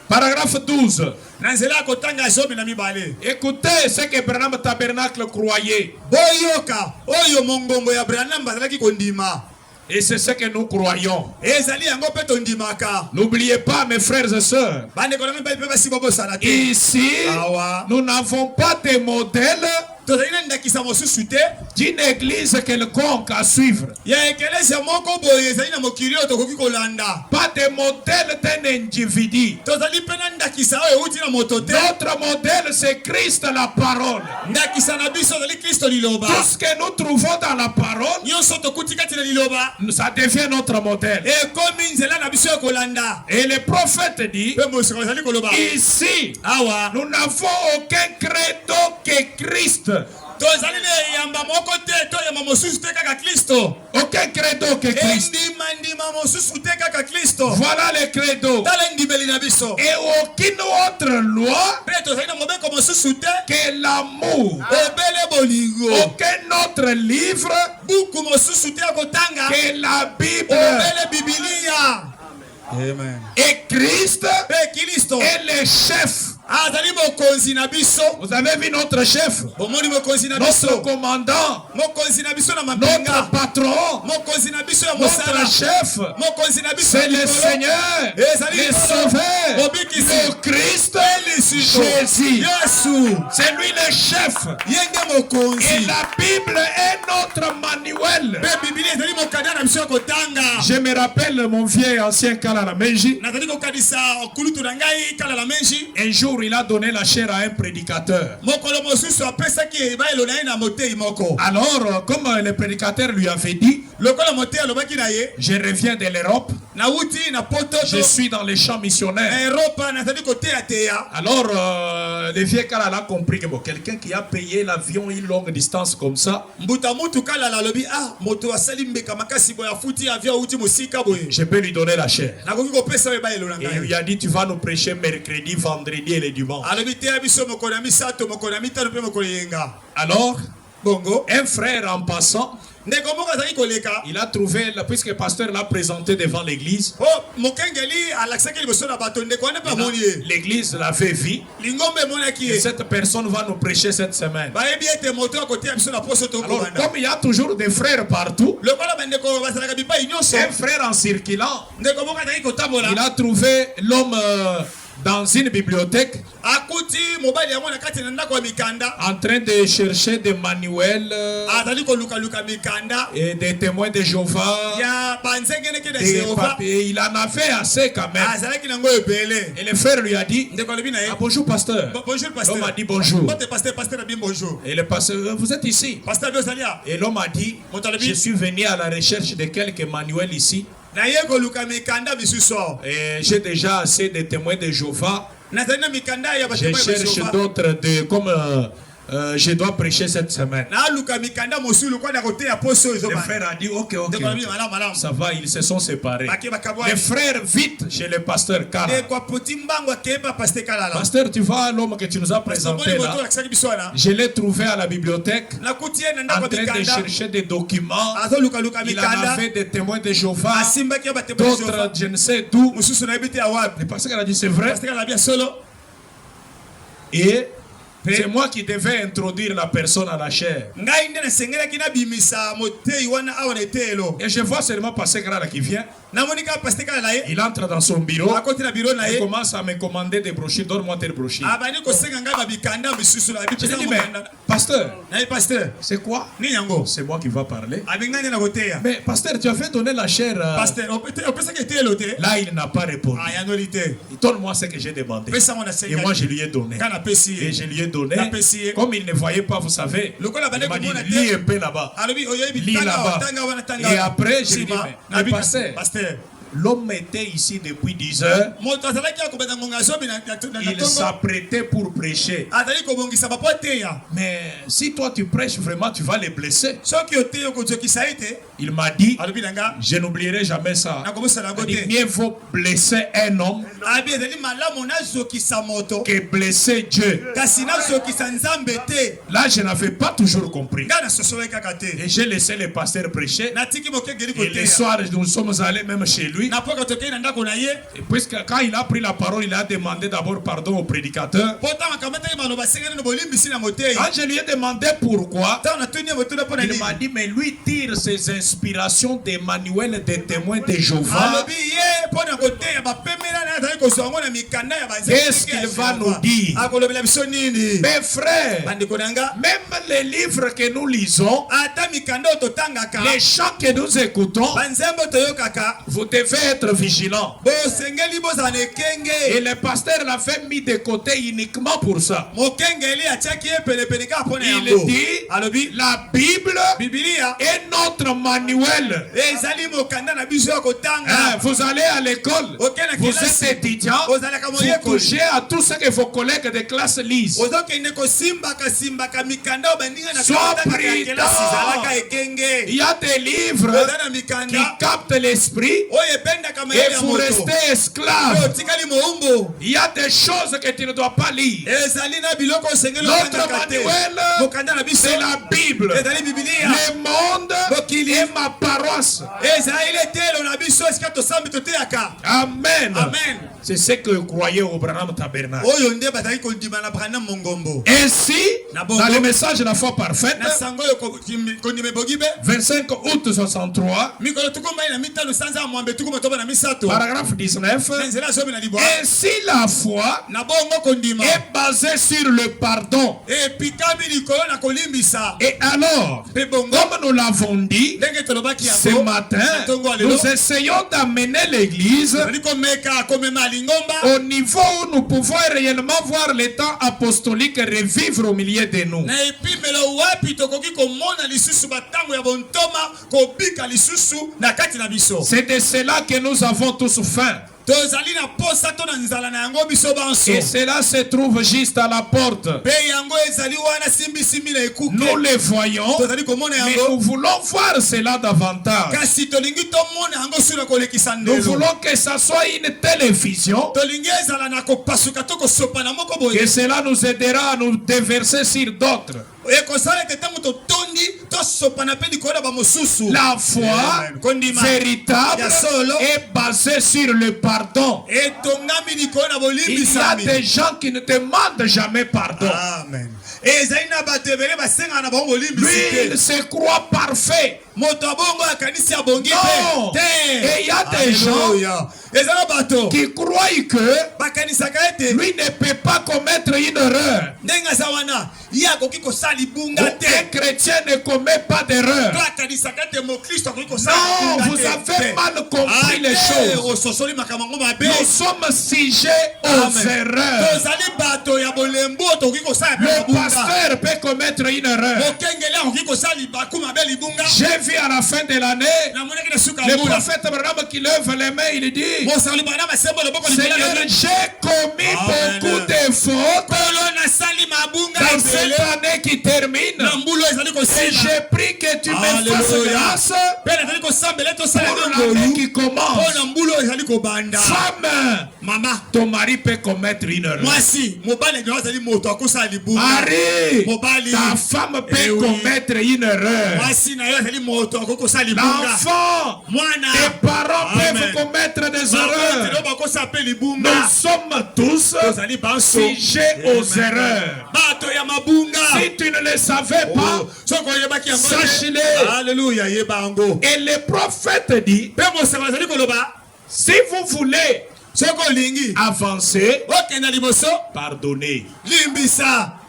Paragraphe 12. Écoutez ce que Branham Tabernacle croyait. Et c'est ce que nous croyons. N'oubliez pas, mes frères et sœurs, ici, nous n'avons pas de modèle d'une église quelconque à suivre. Pas de modèle d'un individu. Notre modèle, c'est Christ, la parole. Tout ce que nous trouvons dans la parole, ça devient notre modèle. Et le prophète dit, ici, nous n'avons aucun credo que Christ. Aucun credo que Christ. Voilà le credo. Et aucune autre loi que l'amour. Aucun autre livre que la Bible. Amen. Et Christ est le chef. Vous avez vu notre chef, notre commandant, notre patron, notre chef, c'est le Seigneur, le Sauveur, le Christ, Jésus. C'est lui le chef. Et la Bible est notre manuel. Je me rappelle mon vieil ancien Kalalameji. Un jour, il a donné la chair à un prédicateur. Alors, comme le prédicateur lui avait dit, je reviens de l'Europe, je suis dans les champs missionnaires. Alors, le vieux Kalala a compris que quelqu'un qui a payé l'avion une longue distance comme ça, je peux lui donner la chair. Et il lui a dit, tu vas nous prêcher mercredi, vendredi et le dimanche. Alors, un frère en passant, il a trouvé, puisque le pasteur l'a présenté devant l'église, l'église l'avait vu, et cette personne va nous prêcher cette semaine. Alors, comme il y a toujours des frères partout, un frère en circulant, il a trouvé l'homme dans une bibliothèque en train de chercher des manuels et des témoins de Jéhovah, des papiers. Il en avait assez quand même. Et le frère lui a dit, ah, bonjour pasteur. L'homme a dit bonjour. Et le pasteur, vous êtes ici? Et l'homme a dit, je suis venu à la recherche de quelques manuels ici. Et j'ai déjà assez de témoins de Jéhovah. Je cherche d'autres comme je dois prêcher cette semaine. Le frère a dit ok, ça va, ils se sont séparés. Les frères vite chez le pasteur Kala. Pasteur, tu vois l'homme que tu nous as présenté là, je l'ai trouvé à la bibliothèque en train de chercher des documents. Il en avait des témoins de Jéhovah, d'autres je ne sais d'où. Le pasteur a dit c'est vrai. Et c'est moi qui devais introduire la personne à la chair. Et je vois seulement passer Grala qui vient. Il entre dans son bureau. Il commence à me commander des brochures. Donne-moi tes brochures. Je lui dis, mais pasteur, c'est quoi? C'est moi qui va parler. Mais pasteur, tu as fait donner la chair. Là, il n'a pas répondu. Donne-moi ce que j'ai demandé. Et moi, je lui ai donné. Et je lui ai donné. Comme il ne voyait pas, vous savez, il m'a dit, lis un peu là-bas. Lis là-bas. Et après, je lui ai dit, mais pasteur, l'homme était ici depuis 10 heures. Il s'apprêtait pour prêcher. Mais si toi tu prêches vraiment, tu vas les blesser. Il m'a dit, je n'oublierai jamais ça. Il dit, mieux vaut blesser un homme que blesser Dieu. Là, je n'avais pas toujours compris. Et j'ai laissé le pasteur prêcher. Et le soir, nous sommes allés même chez lui. lui. Et puisque quand il a pris la parole, il a demandé d'abord pardon au prédicateur. Quand je lui ai demandé pourquoi, il m'a dit, mais lui tire ses inspirations des manuels des témoins de Jéhovah. Qu'est-ce qu'il va nous dire? Mes frères, même les livres que nous lisons, les chants que nous écoutons, vous devez être vigilants. Et le pasteur l'a fait mis de côté uniquement pour ça. Il dit, la Bible est notre manuel. Vous allez à l'école, vous êtes étudiant, vous touchez à tout ce que vos collègues de classe lisent. Sois prudent. Il y a des livres qui captent l'esprit et vous restez esclave. Il y a des choses que tu ne dois pas lire. Notre manuel, c'est la Bible. Le monde est ma paroisse. Amen. C'est ce que croyait au Branham Tabernacle. Ainsi, dans le message de la foi parfaite, 25 août 63, paragraphe 19, ainsi la foi est basée sur le pardon. Et alors, comme nous l'avons dit ce matin, nous essayons d'amener l'église au niveau où nous pouvons réellement voir le temps apostolique revivre au milieu de nous. C'est de cela que nous avons tous faim. Et cela se trouve juste à la porte. Nous le voyons, mais nous voulons voir cela davantage. Nous voulons que ça soit une télévision, que cela nous aidera à nous déverser sur d'autres. La foi véritable est basée sur le pardon. Il y a des gens qui ne demandent jamais pardon. Amen. Lui, il se croit parfait. Non. Et il y a des gens qui croient que lui ne peut pas commettre une erreur. Un chrétien ne commet pas d'erreur. Non, vous avez mal compris les choses. Nous sommes sujets aux erreurs. Le pasteur peut commettre une erreur. J'ai vu à la fin de l'année le prophète Branham qui lève les mains, il dit, Seigneur, j'ai commis beaucoup de fautes dans cette année qui termine, et j'ai pris que tu me fasses grâce pour l'année qui commence. Femme, ton mari peut commettre une erreur. Mari, ta femme peut commettre une erreur. L'enfant, tes parents peuvent commettre des erreurs. Nous sommes tous sujets aux erreurs. Si tu ne le savais pas, sache-le. Alléluia. Et le prophète dit, si vous voulez avancer, pardonnez.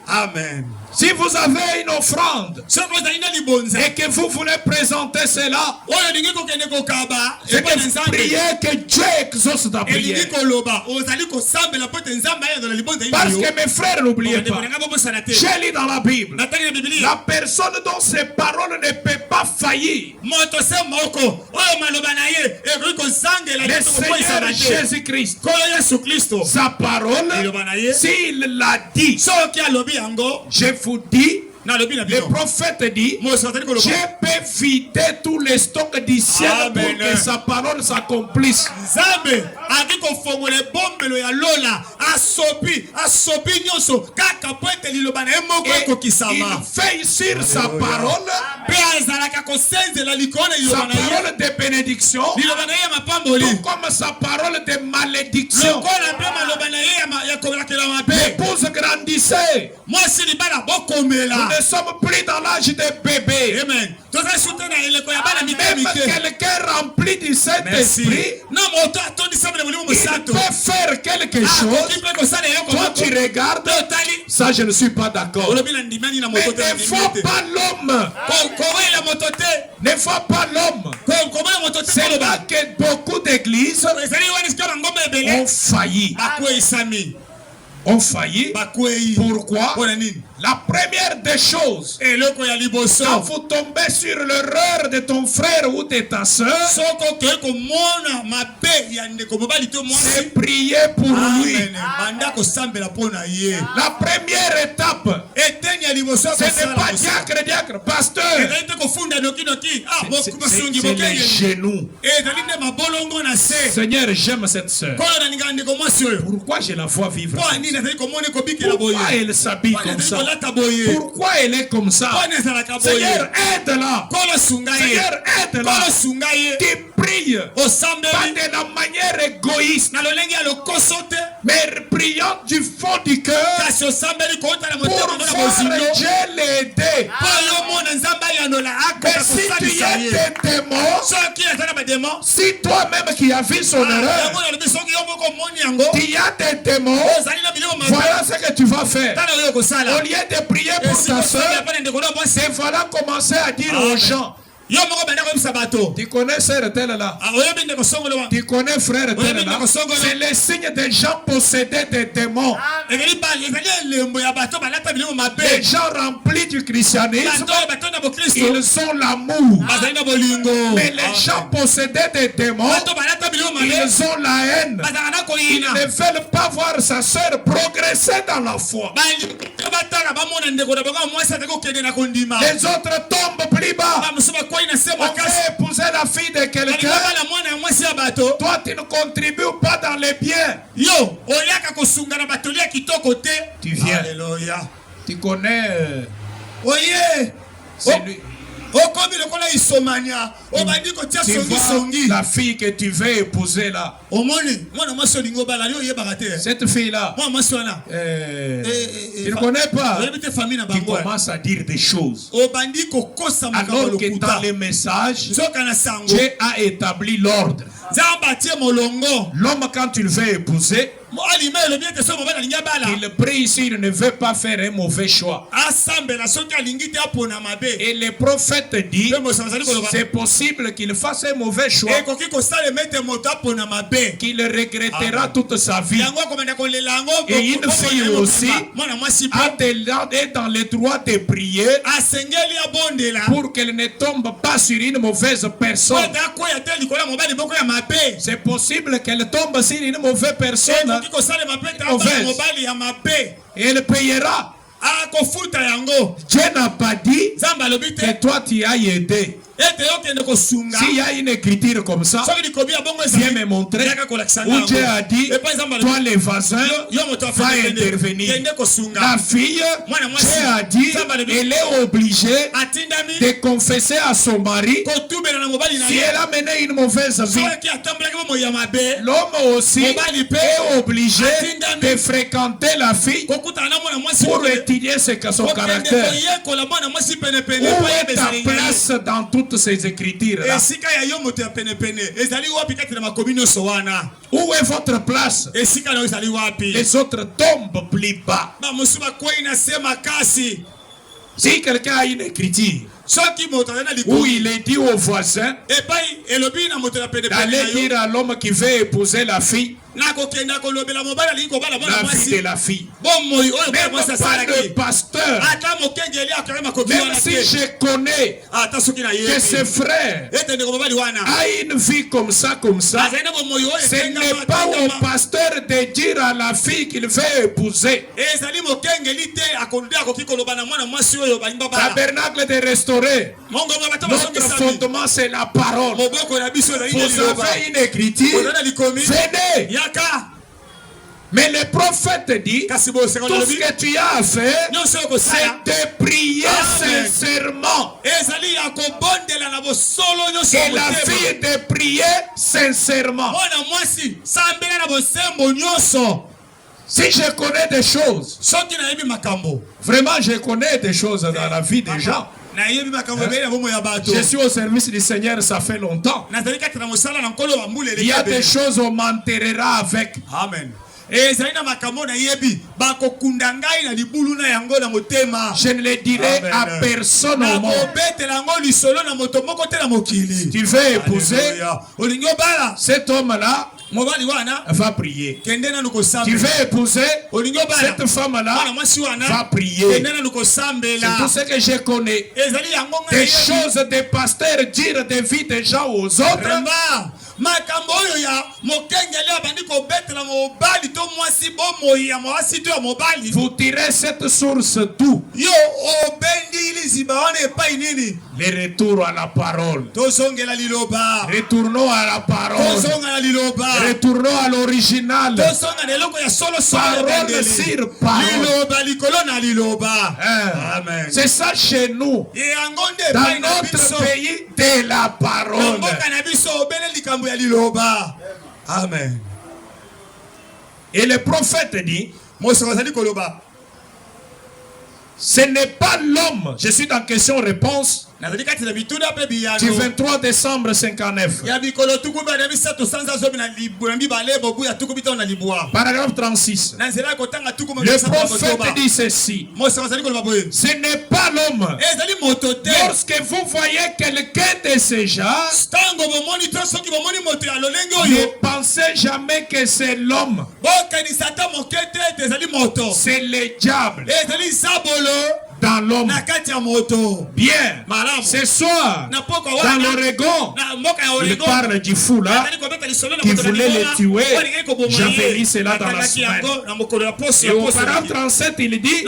Amen. Si vous avez une offrande et que vous voulez présenter cela, et que vous priez que Dieu exauce ta prière. Parce que mes frères, n'oubliez pas, j'ai lu dans la Bible, la personne dont ses paroles ne peut pas faillir, le Seigneur Jésus-Christ, sa parole, s'il l'a dit, je vous dis, Le prophète dit, je peux vider tous les stocks du ciel pour que sa parole s'accomplisse. Il fait sur sa parole, sa parole de bénédiction, tout comme sa parole de malédiction. L'épouse grandissait. Nous ne sommes plus dans l'âge des bébés. Amen. Même quelqu'un rempli du Saint-Esprit, il peut faire quelque chose. Toi tu regardes, ça je ne suis pas d'accord. Mais ne faut pas l'homme. Ne faut pas l'homme. C'est là que beaucoup d'églises ont failli. Ont failli. Pourquoi? La première des choses, quand vous tombez sur l'erreur de ton frère ou de ta soeur, c'est prier pour lui. La première étape, ce n'est pas diacre, pasteur. C'est les genoux. Seigneur, j'aime cette soeur. Pourquoi je la vois vivre? Pourquoi elle s'habille comme ça? Pourquoi elle est comme ça? Seigneur, aide-la. Seigneur, aide-la. Tu pries pas de la manière égoïste, mais priant du fond du cœur pour voir Dieu l'aider. Mais si tu es des démons, si toi-même qui as vu son erreur, tu as des démons, voilà ce que tu vas faire. Au lieu de prier pour ta soeur, c'est voilà commencer à dire aux gens, tu connais sœur telle là, tu connais frère tel là, c'est le signe des gens possédés des démons. Les gens remplis du christianisme, ils ont l'amour. Mais les gens possédés des démons, ils ont la haine. Ils ne veulent pas voir sa sœur progresser dans la foi. Les autres tombent plus bas. On veut épouser la fille de quelqu'un. Toi, tu ne contribues pas dans les biens. Tu viens. Tu connais. C'est lui. Tu vois la fille que tu veux épouser là. Cette fille là, tu ne connais pas. Tu commences à dire des choses alors que dans les messages Dieu a établi l'ordre. L'homme, quand il veut épouser, il prie ici, il ne veut pas faire un mauvais choix. Et le prophète dit, c'est possible qu'il fasse un mauvais choix, qu'il regrettera toute sa vie. Et une fille aussi est dans le droit de prier pour qu'elle ne tombe pas sur une mauvaise personne. C'est possible qu'elle tombe sur une mauvaise personne. Et elle payera. Dieu n'a pas dit que toi tu as aidé. S'il y a une écriture comme ça, viens me montrer où Dieu a dit, toi les voisins, va intervenir. La fille, Dieu a dit, elle est obligée de confesser à son mari si elle a mené une mauvaise vie. L'homme aussi est obligé de fréquenter la fille pour étudier son caractère. Où est ta place dans toutes ces écritures là? Où est votre place? Les autres tombent plus bas. Si quelqu'un a une écriture où il est dit au voisin d'aller dire à l'homme qui veut épouser la fille, La vie de la fille. Même pas le pasteur. Même si je connais que ce frère a une vie comme ça, ce n'est pas au pasteur de dire à la fille qu'il veut épouser. Tabernacle de restaurer. Notre fondement, c'est la parole. Vous avez une écriture. Venez. Mais le prophète dit, tout ce que tu as à faire, c'est de prier sincèrement. Et la fille de prier sincèrement. Si je connais des choses, vraiment je connais des choses dans la vie des gens. Je suis au service du Seigneur, ça fait longtemps. Il y a des choses on m'enterrera avec. Amen. Je ne le dirai à personne au monde. Tu veux épouser cet homme-là, va prier. Tu veux épouser cette femme-là, va prier. C'est tout ce que je connais. Des choses des pasteurs dire des vies des gens aux autres. Vous tirez cette source d'où? Les retours à la parole. Retournons à la parole. Retournons à l'original. Parole sur parole. C'est ça chez nous. Dans notre pays de la parole. Amen. Et le prophète dit, ce n'est pas l'homme. Je suis dans question-réponse du 23 décembre 59. Paragraphe 36. Le prophète dit ceci. Ce n'est pas l'homme. Lorsque vous voyez quelqu'un de ce genre, ne pensez jamais que c'est l'homme. C'est le diable dans l'homme. Bien. Ce soir, dans l'Oregon, il parle du fou là qui voulait le tuer. J'avais lu cela dans la semaine. Et au paragraphe 37, il dit,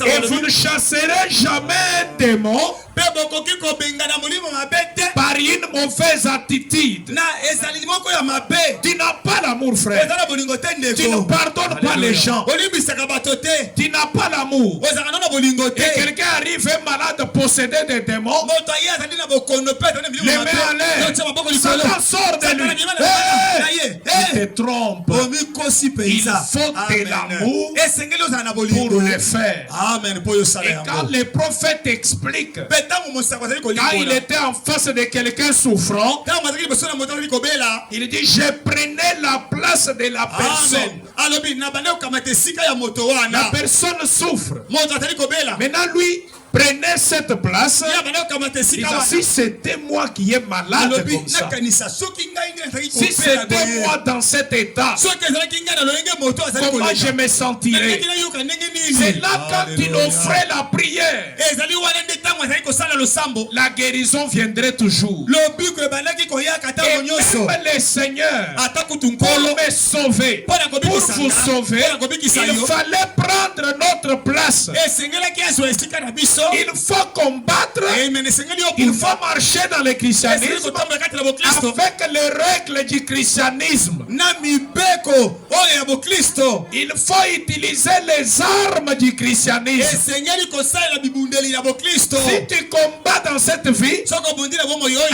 et vous ne chasserez jamais un démon par une mauvaise attitude. Tu n'as pas l'amour, frère. Tu ne pardonnes pas les gens. Tu n'as pas l'amour. Et quelqu'un arrive, un malade possédé de démons, les met en l'air, Satan sort de lui. Il te trompe. Il faut de l'amour pour le faire. Et quand le prophète explique, quand il était en face de quelqu'un souffrant, il dit, je prenais la place de la personne. La personne souffre. Maintenant, lui, prenez cette place. Si c'était moi qui est malade comme ça, si c'était moi dans cet état, comment je me sentirais? C'est là quand il offrait la prière, la guérison viendrait toujours. Et même le Seigneur, pour me sauver, pour vous sauver, il fallait prendre notre place. Il faut combattre, il faut marcher dans le christianisme avec les règles du christianisme. Il faut utiliser les armes du christianisme. Si tu combats dans cette vie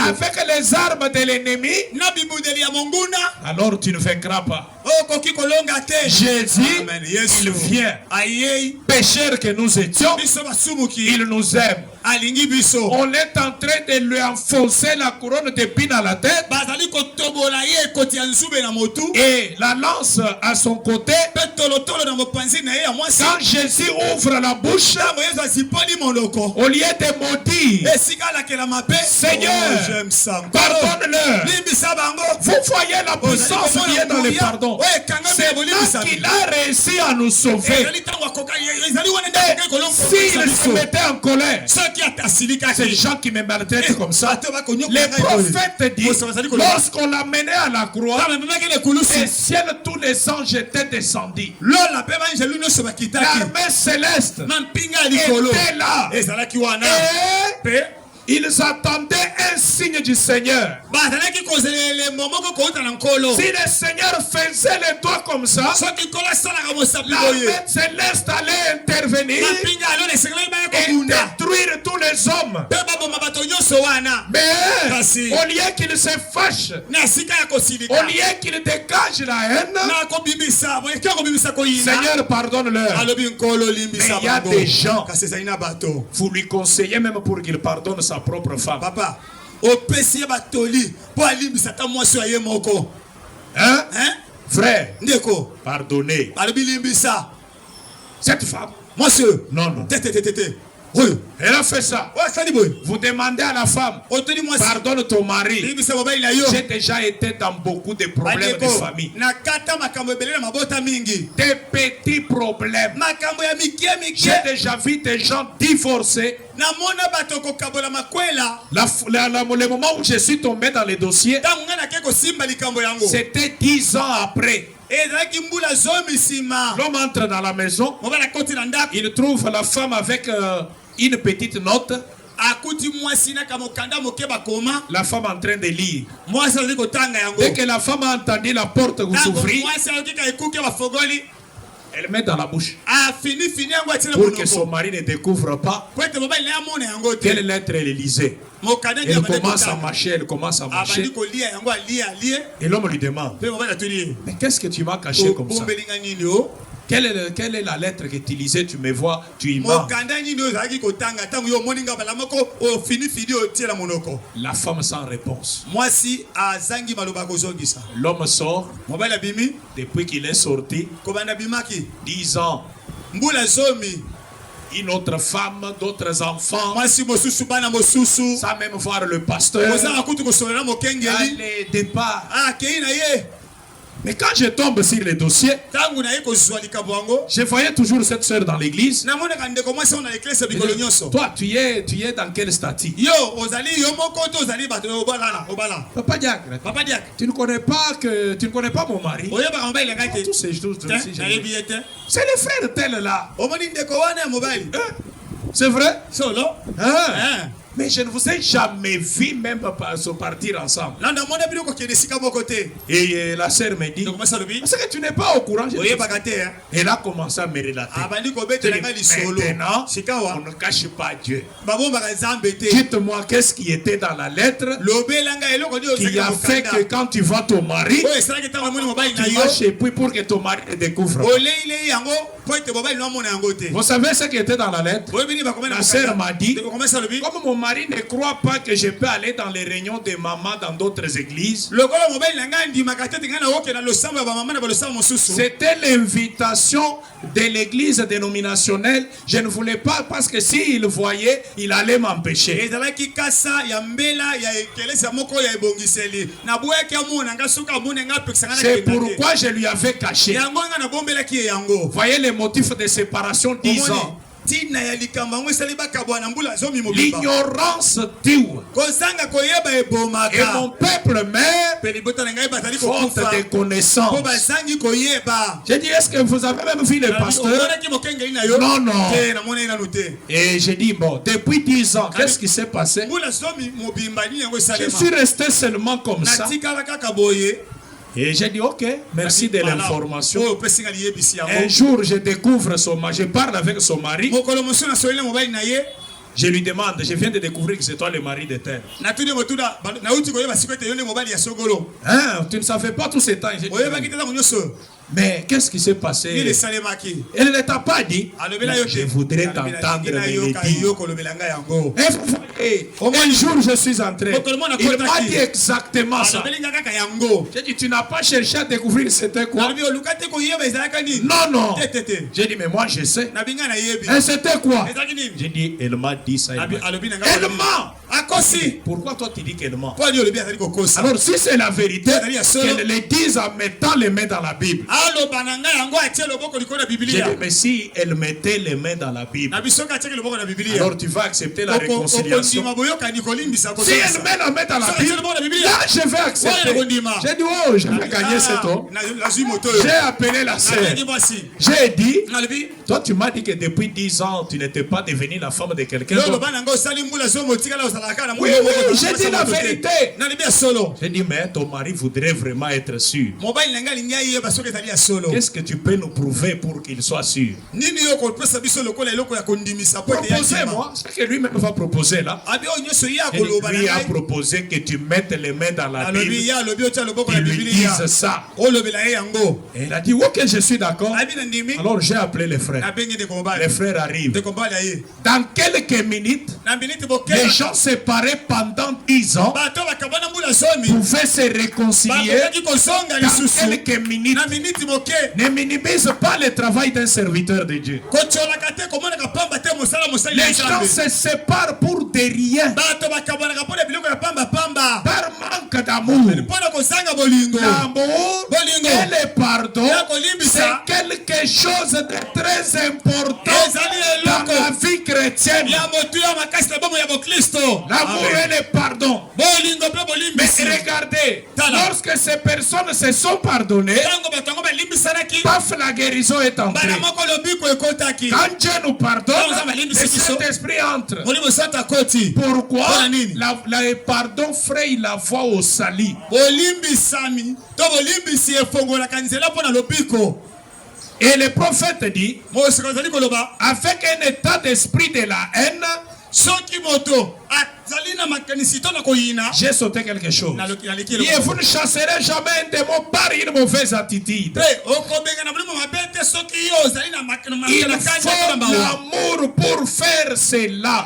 avec les armes de l'ennemi, alors tu ne vaincras pas. Jésus, il vient. Pécheurs que nous étions, il nous aime. alingi biso. On est en train de lui enfoncer la couronne d'épines à la tête. Bazali kotobola ye koti ya nzube na motu. Et la lance à son côté. Petolotolo na mopanzi na ye ya mwasi. Quand Jésus ouvre la bouche, au lieu de maudire, Seigneur, pardonne-leur. Vous voyez la puissance vient dans le pardon. C'est là qu'il a réussi à nous sauver. S'il se mettait en colère, ces gens qui me maltraitent comme ça, les prophètes disent, lorsqu'on l'a mené à la croix, le ciel, tous les anges étaient descendus. L'armée céleste était là. Et ils attendaient un signe du Seigneur. Si le Seigneur faisait les doigts comme ça, l'armée céleste allait intervenir et détruire tous les hommes. Mais au lieu qu'il se fâche, au lieu qu'il dégage la haine, Seigneur pardonne-leur. Mais il y a des gens, vous lui conseillez même pour qu'il pardonne sa propre femme. Papa, hein? Frère, pardonnez. Cette femme, monsieur, non. Elle a fait ça. Vous demandez à la femme, pardonne ton mari. J'ai déjà été dans beaucoup de problèmes de famille. Des petits problèmes. J'ai déjà vu des gens divorcés. Le moment où je suis tombé dans les dossiers, c'était 10 ans après. L'homme entre dans la maison, il trouve la femme avec une petite note. La femme en train de lire. Dès que la femme a entendu la porte s'ouvrir, elle met dans la bouche pour que son mari ne découvre pas quelle lettre elle lisait. Elle commence à marcher, Et l'homme lui demande, mais qu'est-ce que tu m'as caché comme ça? Quelle est la lettre que tu lisais? Tu me vois, tu y mens. La femme sans réponse. L'homme sort. Depuis qu'il est sorti, 10 ans. Une autre femme, d'autres enfants, sans même voir le pasteur. Allez, départ. Mais quand je tombe sur les dossiers, je voyais toujours cette soeur dans l'église. Toi, tu es dans quel statut? Papa Diacre, tu ne connais pas mon mari? Tous ces jours, c'est le frère tel là. C'est vrai? Mais je ne vous ai jamais vu même se partir ensemble. Et la sœur me dit, parce que tu n'es pas au courant. Elle a commencé à me relater. Maintenant, on ne cache pas Dieu. Dites-moi qu'est-ce qui était dans la lettre qui a fait que quand tu vois ton mari, tu vas chez lui pour que ton mari te découvre. Vous savez ce qui était dans la lettre? La sœur m'a dit, comme mon mari ne croit pas que je peux aller dans les réunions de maman dans d'autres églises, c'était l'invitation de l'église dénominationnelle. Je ne voulais pas parce que s'il voyait, il allait m'empêcher. C'est pourquoi je lui avais caché. Voyez les motifs de séparation 10 ans. L'ignorance tue. Et mon peuple meurt faute de connaissances. J'ai dit, est-ce que vous avez même vu le pasteur? Non. Et j'ai dit, bon, depuis 10 ans, qu'est-ce qui s'est passé? Je suis resté seulement comme ça. Et j'ai dit, ok, merci de l'information. Un jour, je découvre son mari, je parle avec son mari. Je lui demande, je viens de découvrir que c'est toi le mari de terre. Hein, tu ne savais pas tout ce temps. Mais qu'est-ce qui s'est passé? Elle ne t'a pas dit. Je voudrais t'entendre me le dire. Un jour je suis entré. Il m'a dit exactement ça. J'ai dit, tu n'as pas cherché à découvrir c'était quoi? Non, non. J'ai dit, mais moi je sais. Et c'était quoi? J'ai dit, elle m'a dit ça. Elle ment. Pourquoi toi tu dis qu'elle ment? Alors si c'est la vérité, qu'elle le dise en mettant les mains dans la Bible. J'ai dit, mais si elle mettait les mains dans la Bible, alors tu vas accepter la réconciliation. Si elle met la main dans la Bible, là je vais accepter. J'ai dit, oh, je vais gagner cet homme. J'ai appelé la sœur. J'ai dit, toi tu m'as dit que depuis 10 ans tu n'étais pas devenue la femme de quelqu'un d'autre. Oui, j'ai dit la vérité. J'ai dit, mais ton mari voudrait vraiment être sûr. Qu'est-ce que tu peux nous prouver pour qu'il soit sûr? Proposez-moi ce que lui-même va proposer là. Il lui a proposé que tu mettes les mains dans la Bible. Il lui dise ça. Et il a dit, ok, je suis d'accord. Alors j'ai appelé les frères. Les frères arrivent. Dans quelques minutes, les gens séparés pendant 10 ans pouvaient se réconcilier. Dans quelques minutes, ne minimise pas le travail d'un serviteur de Dieu. Les gens se séparent pour des riens. Par manque d'amour. L'amour et le pardon, c'est quelque chose de très important dans la vie chrétienne. L'amour et le pardon. Mais regardez, lorsque ces personnes se sont pardonnées, paf, la guérison est entrée. Quand Dieu nous pardonne, le Saint-Esprit entre. Pourquoi? Le pardon fraye la voie au salut. Et le prophète dit, avec un état d'esprit de la haine, j'ai sauté quelque chose. Et vous ne chasserez jamais un démon par une mauvaise attitude. Il faut l'amour pour faire cela.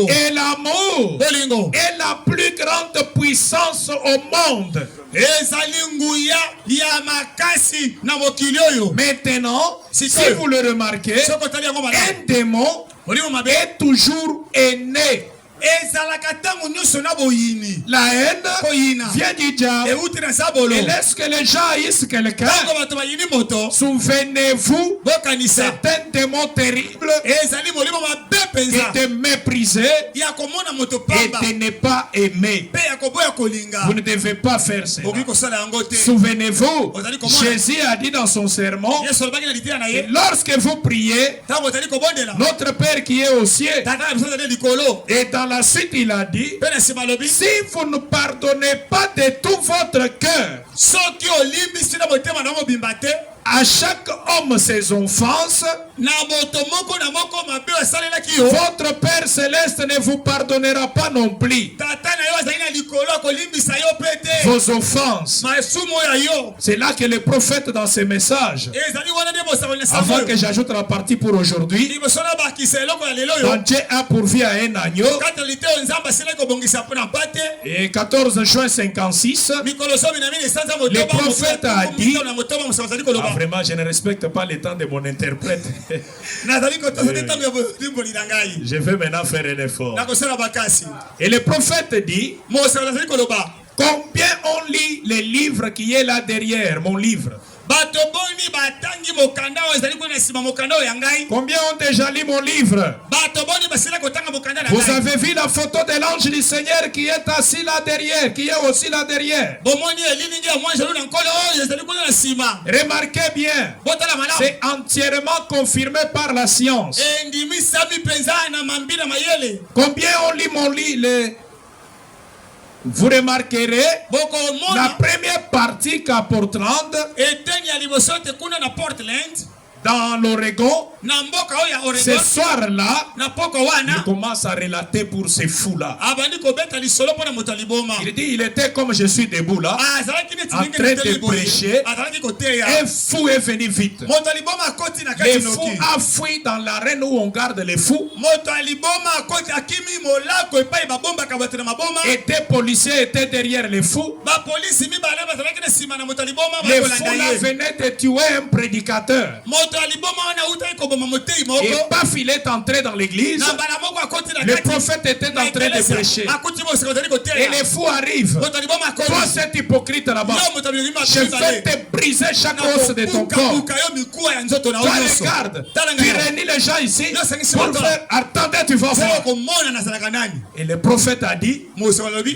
Et l'amour est la plus grande puissance au monde. Maintenant, si vous le remarquez, un démon est toujours aîné. La haine vient du diable. Et lorsque les gens haïssent quelqu'un, souvenez-vous, c'est un démon terrible qui te méprisait et de ne pas aimer. Vous ne devez pas faire cela. Souvenez-vous, Jésus a dit dans son sermon, lorsque vous priez, notre Père qui est aux cieux, et dans la suite il a dit, si vous ne pardonnez pas de tout votre cœur à chaque homme ses offenses, votre Père Céleste ne vous pardonnera pas non plus vos offenses. C'est là que le prophète dans ses messages, avant que j'ajoute la partie pour aujourd'hui, quand Dieu a pourvu à un agneau, et 14 juin 56, le prophète a dit, vraiment je ne respecte pas le temps de mon interprète. Je vais maintenant faire un effort. Et le prophète dit, combien on lit les livres qui est là derrière mon livre? Combien ont déjà lu mon livre? Vous avez vu la photo de l'ange du Seigneur qui est assis là derrière, qui est aussi là derrière. Remarquez bien, c'est entièrement confirmé par la science. Combien ont lu mon livre? Vous remarquerez la première partie qu'à Portland, dans l'Oregon, ce soir-là, il commence à relater pour ces fous-là. Il dit, il était comme je suis debout là, en train de prêcher. Un fou est venu vite. Les fous a fui dans l'arène où on garde les fous. Et des policiers étaient derrière les fous. Les fous là venaient de tuer un prédicateur. Et paf, il est entré dans l'église. Le prophète était en train de prêcher. Et les fous arrivent. Toi, cet hypocrite là-bas, je vais te briser chaque os de ton corps. Toi, regarde, tu réunis les gens ici pour faire. Attendez, tu vas voir. Et le prophète a dit,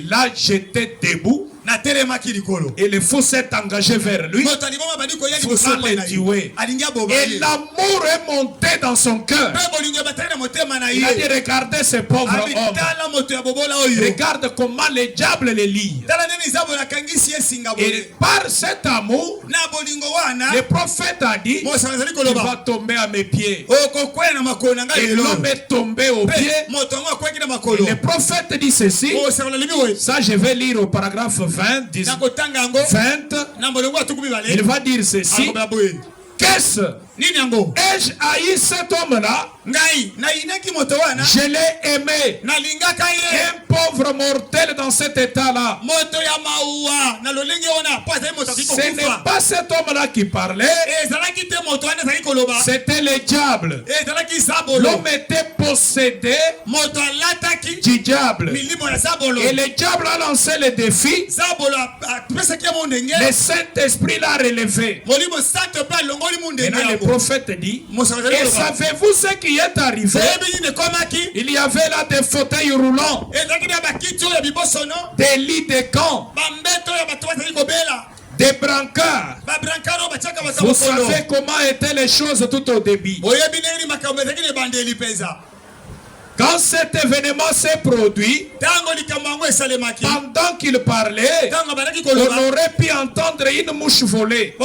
là, j'étais debout. Et le fou s'est engagé vers lui. Il faut le tuer. Et l'amour est monté dans son cœur. Il a dit, regardez ce pauvre homme. Regarde comment les diables les lient. Et par cet amour, le prophète a dit, il va tomber à mes pieds. Et l'homme est tombé aux pieds. Et le prophète dit ceci. Ça, je vais lire au paragraphe 20. Il va dire ceci. Qu'est-ce? Ai-je haï cet homme-là? Je l'ai aimé. Un pauvre mortel dans cet état-là. Ce n'est pas cet homme-là qui parlait. C'était le diable. L'homme était possédé du diable. Et le diable a lancé le défi. Le Saint-Esprit l'a relevé. Maintenant le prophète dit, et savez-vous ce qui est arrivé? Il y avait là des fauteuils roulants, des lits de camp, des brancards. Vous savez comment étaient les choses tout au début. Quand cet événement s'est produit, pendant qu'il parlait, on aurait pu entendre une mouche voler.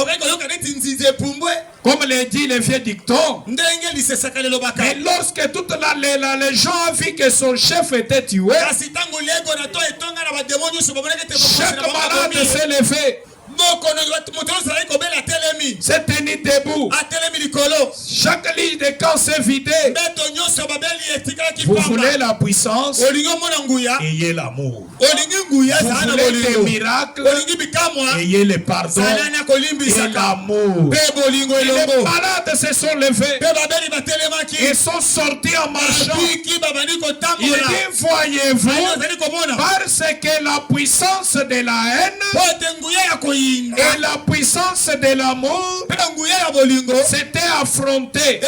Comme le dit le vieux dicton. Mais lorsque toute les gens ont vu que son chef était tué, chaque malade s'est levé. C'est tenu debout. Chaque ligne de camp s'est vidée. Vous voulez la puissance? Ayez l'amour. Vous voulez les miracles? Ayez le pardon et l'amour. Et les malades se sont levés. Ils sont sortis en marchant. Il dit, voyez-vous, parce que la puissance de la haine et la puissance de l'amour s'était affronté. Et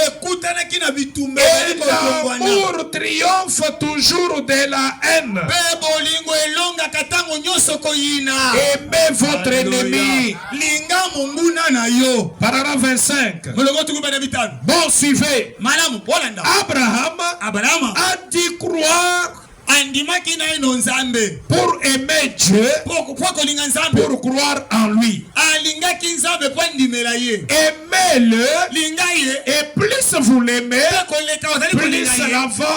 l'amour triomphe toujours de la haine. Aimez votre ennemi. Paragraphe 25. Bon, suivez. Abraham a dit croire pour aimer Dieu, pour croire en lui. Aimez-le, et plus vous l'aimez, plus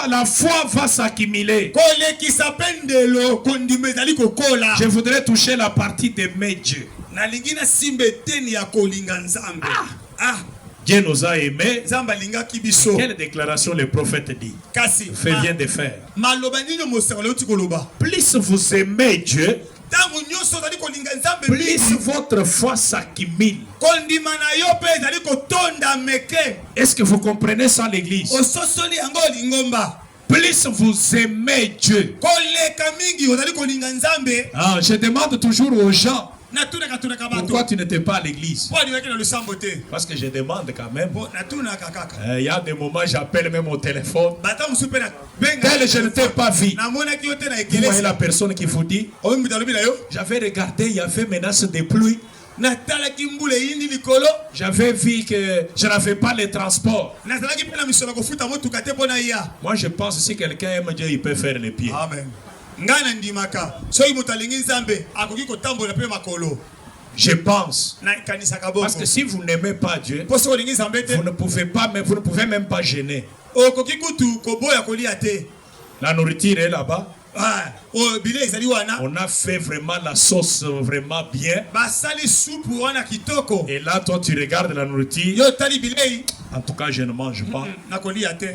la foi va s'accumuler. Je voudrais toucher la partie d'aimer Dieu. Dieu nous a aimés. Quelle déclaration le prophète dit? Vient de faire. Plus vous aimez Dieu, plus votre foi s'accumule. Est-ce que vous comprenez ça, l'église? Plus vous aimez Dieu. Je demande toujours aux gens, pourquoi tu n'étais pas à l'église? Parce que je demande quand même. Il y a des moments, j'appelle même au téléphone. Tel je ne t'ai pas vu. Vous voyez la personne qui vous dit, j'avais regardé, il y avait menace de pluie. J'avais vu que je n'avais pas les transports. Moi je pense que si quelqu'un aime Dieu, il peut faire les pieds. Amen. Je pense. Parce que si vous n'aimez pas Dieu, vous ne pouvez même pas gêner. La nourriture est là-bas. On a fait vraiment la sauce vraiment bien. Et là, toi, tu regardes la nourriture. En tout cas, je ne mange pas.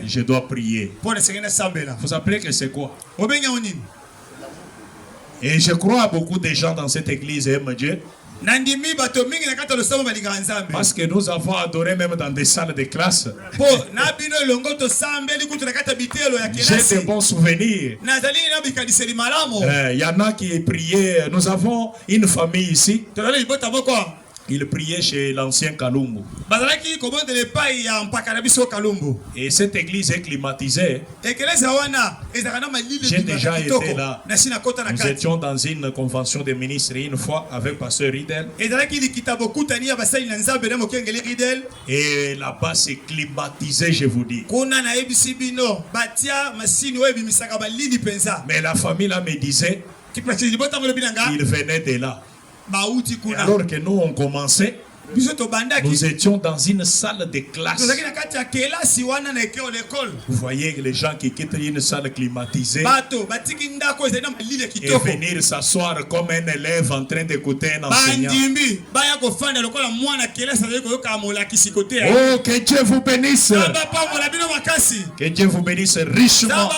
Je dois prier. Vous appelez que c'est quoi? Et je crois à beaucoup de gens dans cette église aiment Dieu. Parce que nous avons adoré même dans des salles de classe. J'ai de bons souvenirs. Il y en a qui priaient. Nous avons une famille ici. Il priait chez l'ancien Kalumbu. Et cette église est climatisée. J'ai déjà été là. Nous étions dans une convention des ministres une fois avec pasteur Ridel. Et là-bas c'est climatisé, je vous dis. Mais la famille là me disait, il venait de là. Et alors que nous on commençait, nous étions dans une salle de classe. Vous voyez les gens qui quittent une salle climatisée et venir s'asseoir comme un élève en train d'écouter un enseignant. Oh, que Dieu vous bénisse. Que Dieu vous bénisse richement.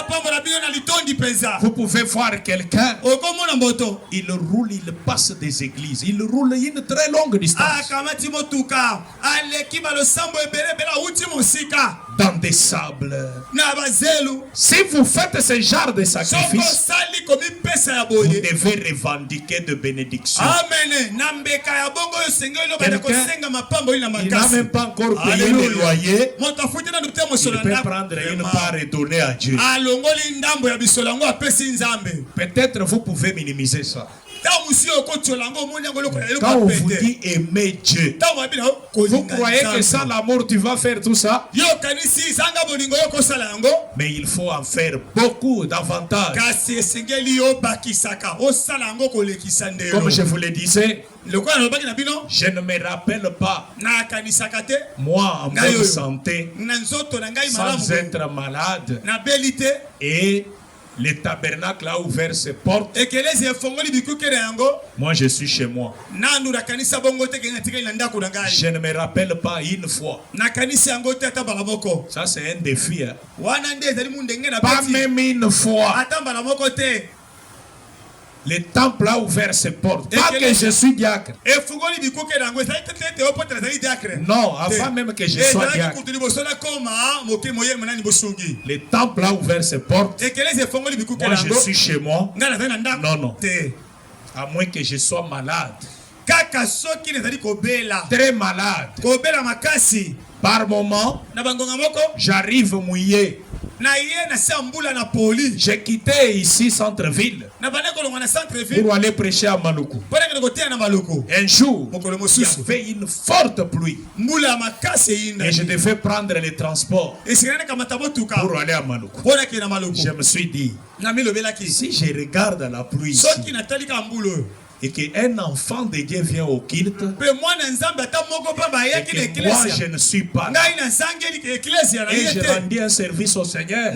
Vous pouvez voir quelqu'un, il roule, il passe des églises, il roule une très longue distance. Dans des sables. Si vous faites ce genre de sacrifice, vous devez revendiquer de bénédiction. Il n'a même pas encore payé le loyer. Il peut prendre une part et donner à Dieu. Peut-être vous pouvez minimiser ça. Quand on vous dit aimer Dieu, vous croyez que sans l'amour tu vas faire tout ça? Mais il faut en faire beaucoup davantage. Comme je vous le disais, je ne me rappelle pas, moi en bonne santé, sans être malade, et le tabernacle a ouvert ses portes. Moi je suis chez moi. Je ne me rappelle pas une fois. Ça c'est un défi. Hein? Pas même une fois. Le temple a ouvert ses portes. Pas que je suis diacre. Non, avant même que je sois diacre. Le temple a ouvert ses portes. Moi je suis chez moi. Non, non. À moins que je sois malade. Très malade. Par moment, j'arrive mouillé. J'ai quitté ici centre-ville pour aller prêcher à Maluku. Un jour, il y avait une forte pluie et je devais prendre les transports pour aller à Maluku. Je me suis dit, si je regarde la pluie ici, et qu'un enfant de Dieu vient au culte, et que moi je ne suis pas là, et je rendis un service au Seigneur,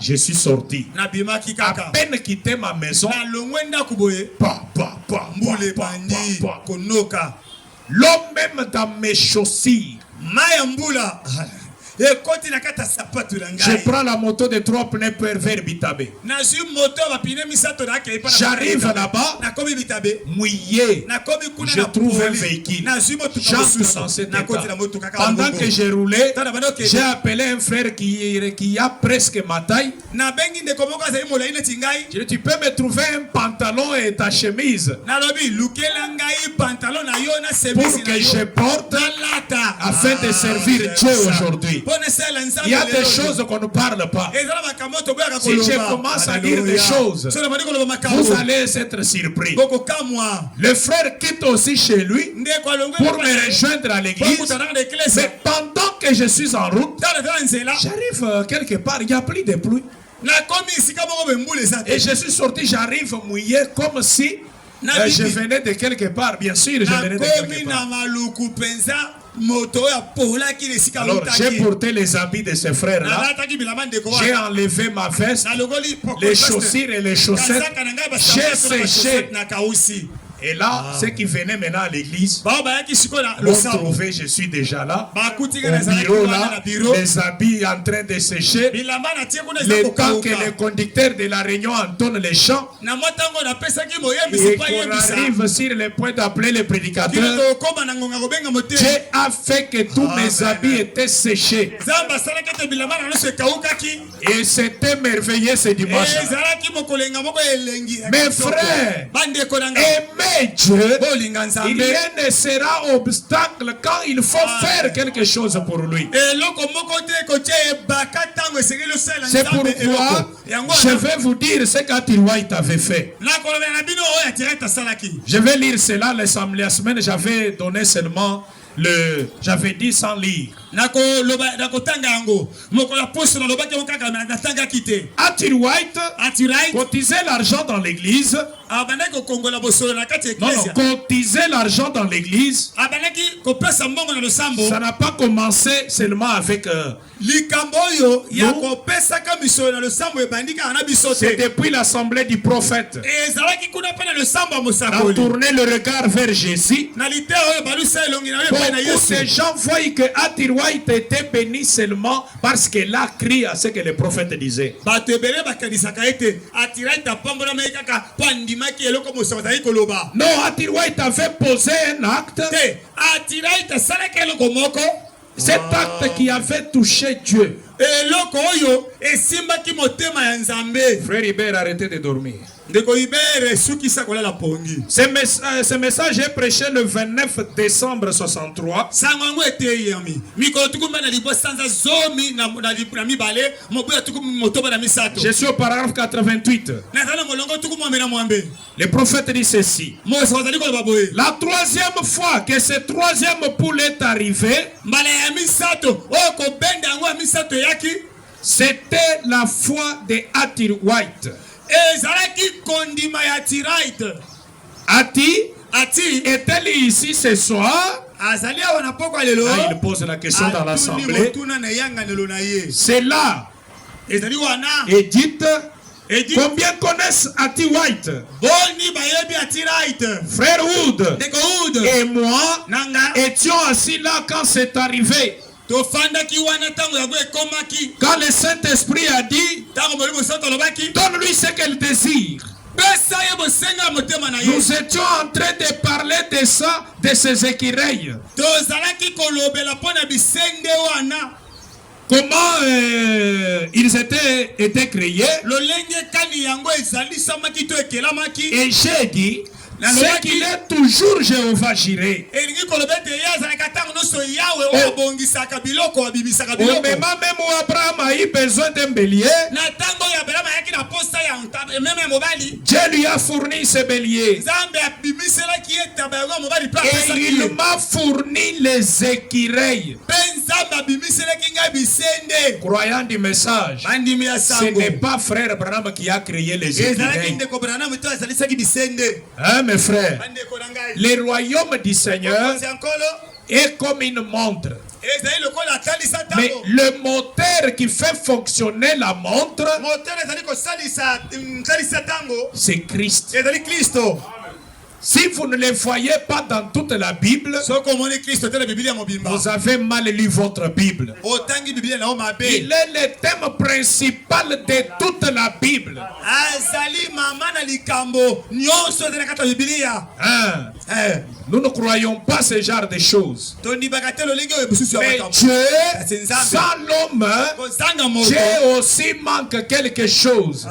je suis sorti. À peine quitté ma maison, l'homme même dans mes chaussures. Je prends la moto de 3 pneus pervers Bitabé. J'arrive là-bas, mouillé. Je trouve un véhicule. J'entre dans cet état. Pendant que j'ai roulé, j'ai appelé un frère qui a presque ma taille. Je dis, tu peux me trouver un pantalon et ta chemise pour que je porte afin de servir Dieu aujourd'hui. Il y a des choses qu'on ne parle pas. Si je commence à dire des choses, vous allez être surpris. Le frère quitte aussi chez lui pour me rejoindre à l'église. Mais pendant que je suis en route, j'arrive quelque part, il n'y a plus de pluie. Et je suis sorti, j'arrive mouillé comme si Je venais de quelque part, bien sûr, je venais de quelque part. Alors j'ai porté les habits de ces frères-là. J'ai enlevé ma veste, les chaussures et les chaussettes. J'ai séché. Et là, ceux qui venaient maintenant à l'église m'ont trouvé, je suis déjà là. Au bureau là, les habits en train de sécher. Le temps que le conducteur de la réunion entonne les chants. Et qu'on arrive sur le point d'appeler le prédicateur. Dieu a fait que tous mes habits étaient séchés. Et c'était merveilleux ce dimanche. Mes frères, aimez Dieu, rien ne sera obstacle quand il faut faire quelque chose pour lui. C'est pourquoi je vais vous dire ce qu'Arthur White avait fait. Je vais lire cela la semaine, j'avais donné seulement j'avais dit sans lire. Arthur White cotisait l'argent dans l'église. Cotiser l'argent dans l'église. Ça n'a pas commencé seulement avec c'est depuis l'assemblée du prophète. On a tourné le regard vers Jésus. Beaucoup de gens voient que Arthur White était béni seulement parce qu'il a crié à ce que le prophète disait. Non, Arthur White avait posé un acte. Cet acte qui avait touché Dieu. Frère Hubert, arrêtez de dormir. Ce message est prêché le 29 décembre 63. Je suis au paragraphe 88. Le prophète dit ceci. La troisième fois que ce troisième poule est arrivé, c'était la foi de Arthur White. Ati est-elle ici ce soir? Il pose la question dans l'assemblée. C'est là. Edith, combien connaissent Ati White? Frère Wood et moi étions assis là quand c'est arrivé. Quand le Saint-Esprit a dit, donne-lui ce qu'elle désire. Nous étions en train de parler de ça, de ces écureuils. Comment ils étaient créés. Et j'ai dit, c'est qu'il est toujours Jéhovah Jireh. Au moment même où Abraham a eu besoin d'un bélier, Dieu lui a fourni ce bélier. Et il m'a fourni les écureuils. Croyant du message, ce n'est pas frère Branham qui a créé les écureuils. Hein, mes frères, le royaume du Seigneur est comme une montre. Mais le moteur qui fait fonctionner la montre, c'est Christ. Si vous ne le voyez pas dans toute la Bible, vous avez mal lu votre Bible. Il est le thème principal de toute la Bible. Nous ne croyons pas ce genre de choses. Mais Dieu, sans l'homme, Dieu aussi manque quelque chose.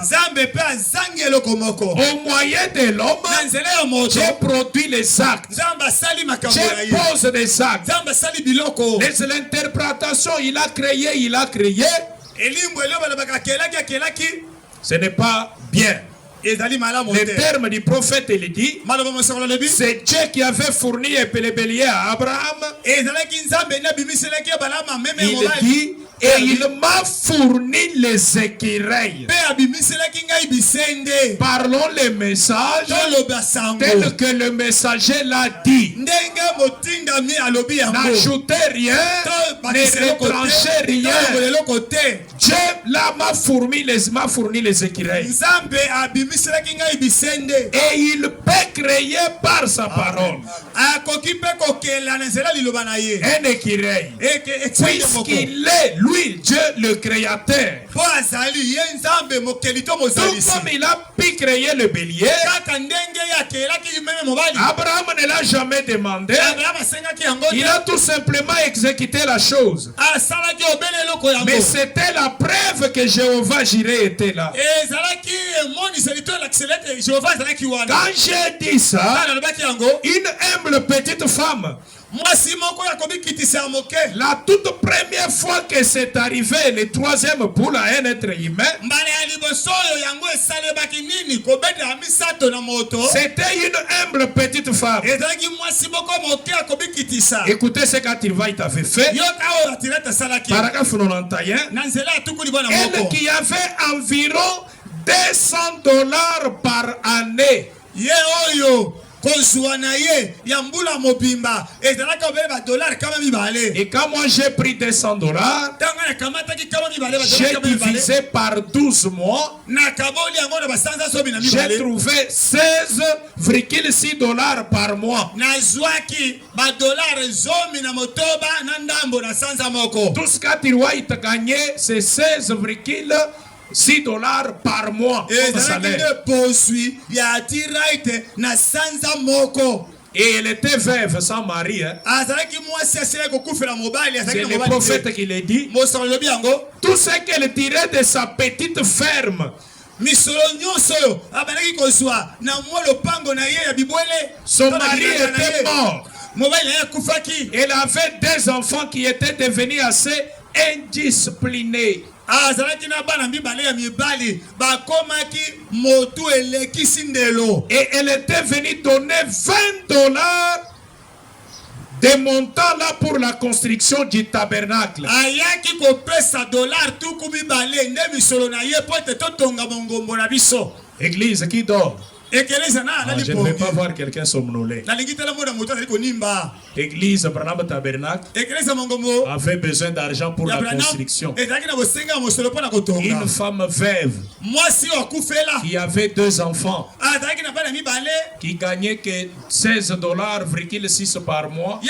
Au moyen de l'homme, Dieu produit les actes. Dieu pose des actes. L'interprétation, il a créé. Ce n'est pas bien. Le terme du prophète, il dit, c'est Dieu qui avait fourni le bélier à Abraham. Il dit, Et il m'a fourni les écureuils. Parlons les messages tels que le messager l'a dit. N'ajoutez rien, ne retranchez rien. Dieu là m'a fourni les écureuils. Et il peut créer par sa parole un écureuil. Puisqu'il est, lui, Dieu le créateur. Tout comme il a pu créer le bélier, Abraham ne l'a jamais demandé. Il a tout simplement exécuté la chose. Mais c'était la preuve que Jéhovah Jireh était là. Quand j'ai dit ça, une humble petite femme, la toute première fois que c'est arrivé, le troisième boule à un être humain, c'était une humble petite femme. Écoutez ce qu'Atirvaït avait fait. Paragraphe 91. Elle qui avait environ $200 par année. Et quand moi j'ai pris $200, j'ai divisé par 12 mois, j'ai trouvé $16,6 par mois. Tout ce qu'Atirwaït a gagné, c'est $16,6 par mois comme salaire. Et elle était veuve sans mari. Hein. C'est le prophète qui l'a dit. Tout ce qu'elle tirait de sa petite ferme, son mari était mort. Elle avait 2 enfants qui étaient devenus assez indisciplinés. Et elle était venue donner $20 des montants là pour la construction du tabernacle. Église qui dort. Je ne vais pas voir quelqu'un somnolé. Église Branham Tabernacle avait besoin d'argent pour la construction. Une femme veuve qui avait 2 enfants qui gagnait que $16,6 par mois.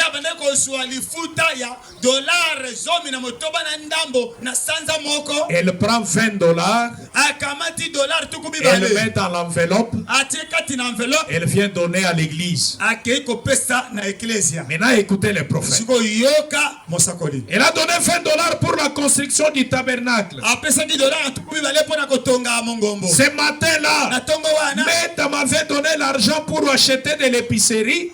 Elle prend $20. Elle met dans l'enveloppe. Elle vient donner à l'église. Maintenant, écoutez les prophètes. Elle a donné $20 pour la construction du tabernacle. Ce matin-là, Meta m'avait donné l'argent pour acheter de l'épicerie.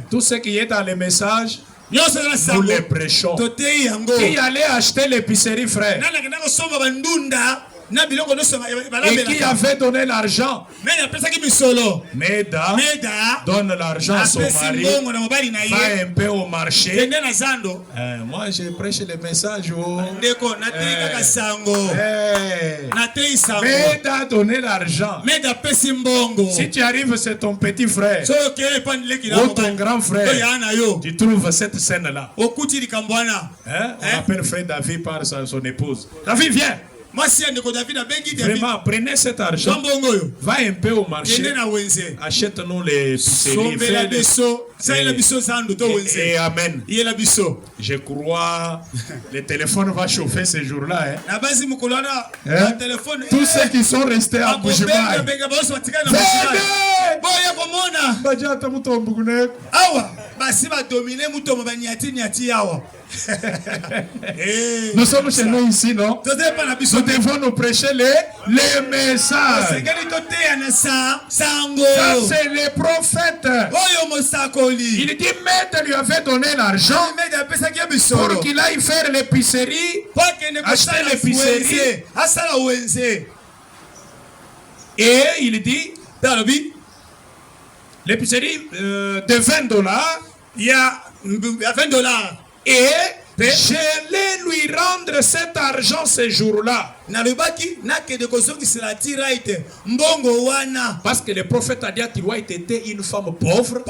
Tout ce qui est dans les messages, nous les prêchons. Qui allait acheter l'épicerie, frère? Et qui avait donné l'argent? Meda donne l'argent à son mari, va un peu au marché. Moi je prêche le message. Meda a donné l'argent. Si tu arrives, c'est ton petit frère ou ton grand frère, tu trouves cette scène là. On appelle frère David par son épouse. David, viens. Vraiment, prenez cet argent, va un peu au marché, achète-nous les épiceries. Et amen. Je crois le téléphone va chauffer ces jours-là. Hein? Tous ceux qui sont restés à Bougimaï. Nous sommes chez nous ici, non? Nous devons nous prêcher les messages. Ça, c'est les prophètes. Il dit, Maître lui avait donné l'argent pour qu'il aille faire l'épicerie, acheter l'épicerie. Et il dit, l'épicerie de $20, Il y a $20. Et j'allais lui rendre cet argent ce jour-là. Parce que le prophète a dit à Tirwait était une femme pauvre.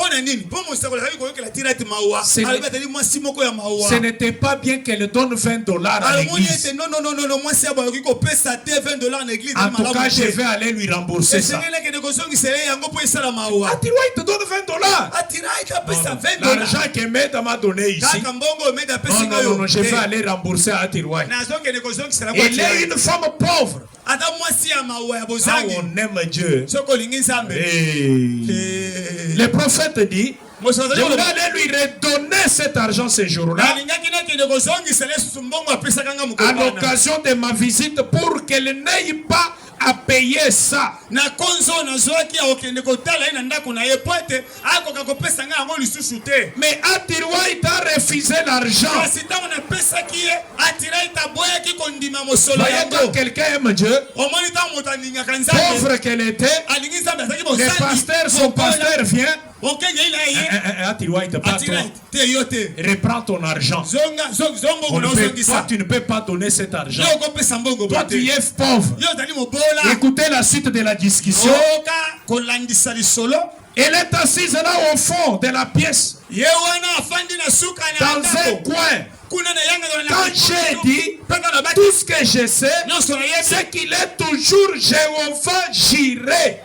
Ce n'était pas bien qu'elle donne $20 à l'église. En tout cas, je vais aller lui rembourser ça. Tirwait te donne $20. L'argent que Meda m'a donné ici. Non, je vais aller rembourser à Tirwait. Elle est une femme pauvre. Ah, on aime Dieu. Le prophète dit, je vais aller lui redonner cet argent ce jour-là à l'occasion de ma visite pour qu'elle n'aille pas à payer ça. Mais Tirwait a refusé l'argent. Voyez quand quelqu'un aime Dieu, pauvre qu'elle était, le pasteur, son pasteur vient. Reprends ton argent. Toi, tu ne peux pas donner cet argent. Toi, tu es pauvre. Écoutez la suite de la discussion. Elle est assise là au fond de la pièce, dans un coin. Quand j'ai dit tout ce que je sais, c'est qu'il est toujours Jéhovah Jireh.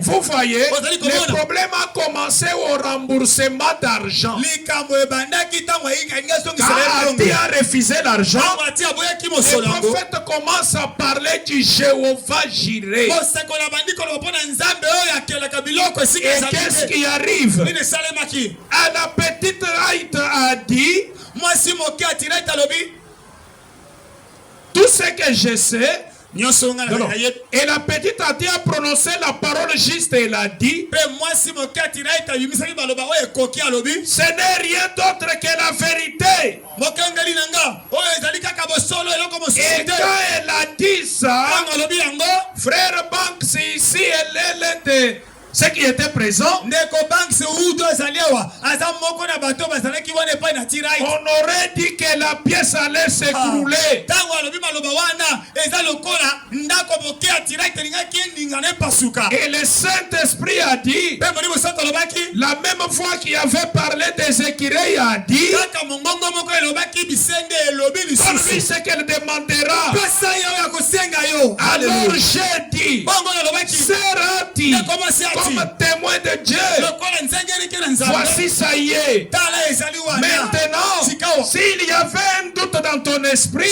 Vous voyez, le problème a commencé au remboursement d'argent. Quand Adi a refusé l'argent, le prophète commence à parler du Jéhovah Jireh. Et qu'est-ce qui arrive? À la petite Haït a dit, tout ce que je sais. Non. Et la petite a dit, a prononcé la parole juste et elle a dit, ce n'est rien d'autre que la vérité. Et quand elle a dit ça, frère Banks ici, elle est l'un des ceux qui étaient présents, on aurait dit que la pièce allait s'écrouler. Et le Saint-Esprit a dit, la même voix qui avait parlé des écureuils a dit, donne-lui ce qu'elle demandera. Alors j'ai dit, sera-t-il comme témoin de Dieu? Voici, ça y est. Maintenant, s'il y avait un doute dans ton esprit,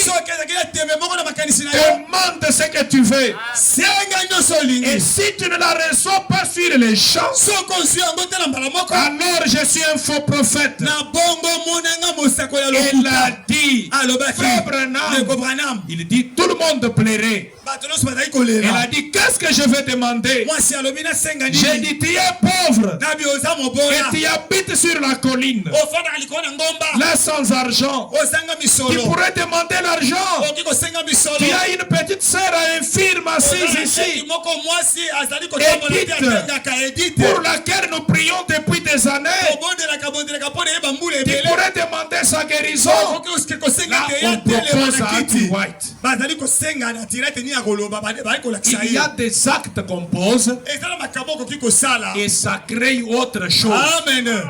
demande ce que tu veux. Et si tu ne la reçois pas sur les champs, alors je suis un faux prophète. Il a dit, Frère Branham, il dit, tout le monde plairait. Elle a dit, qu'est-ce que je vais demander? J'ai dit, tu es pauvre et tu habites sur la colline, là sans argent. Tu pourrais demander l'argent. Tu as une petite sœur infirme assise ici, Edith, pour laquelle nous prions depuis des années. Tu pourrais demander sa guérison. Là, on propose à Tirwait. Il y a des actes qu'on pose et ça crée autre chose. Amen.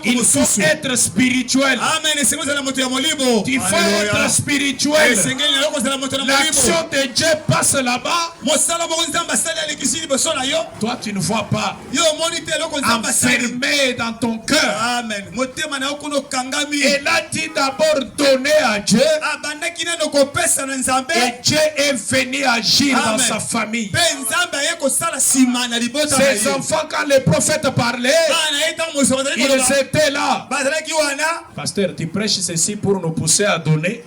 Il faut être spirituel. Il faut être spirituel. L'action de Dieu passe là-bas. Toi, tu ne vois pas. Enfermé dans ton cœur. Amen. Et là, dit d'abord donner à Dieu. Et Dieu est venu agir dans sa famille. Ces enfants, quand les prophètes parlaient, ils étaient là. Pasteur, tu prêches ceci pour nous pousser à donner.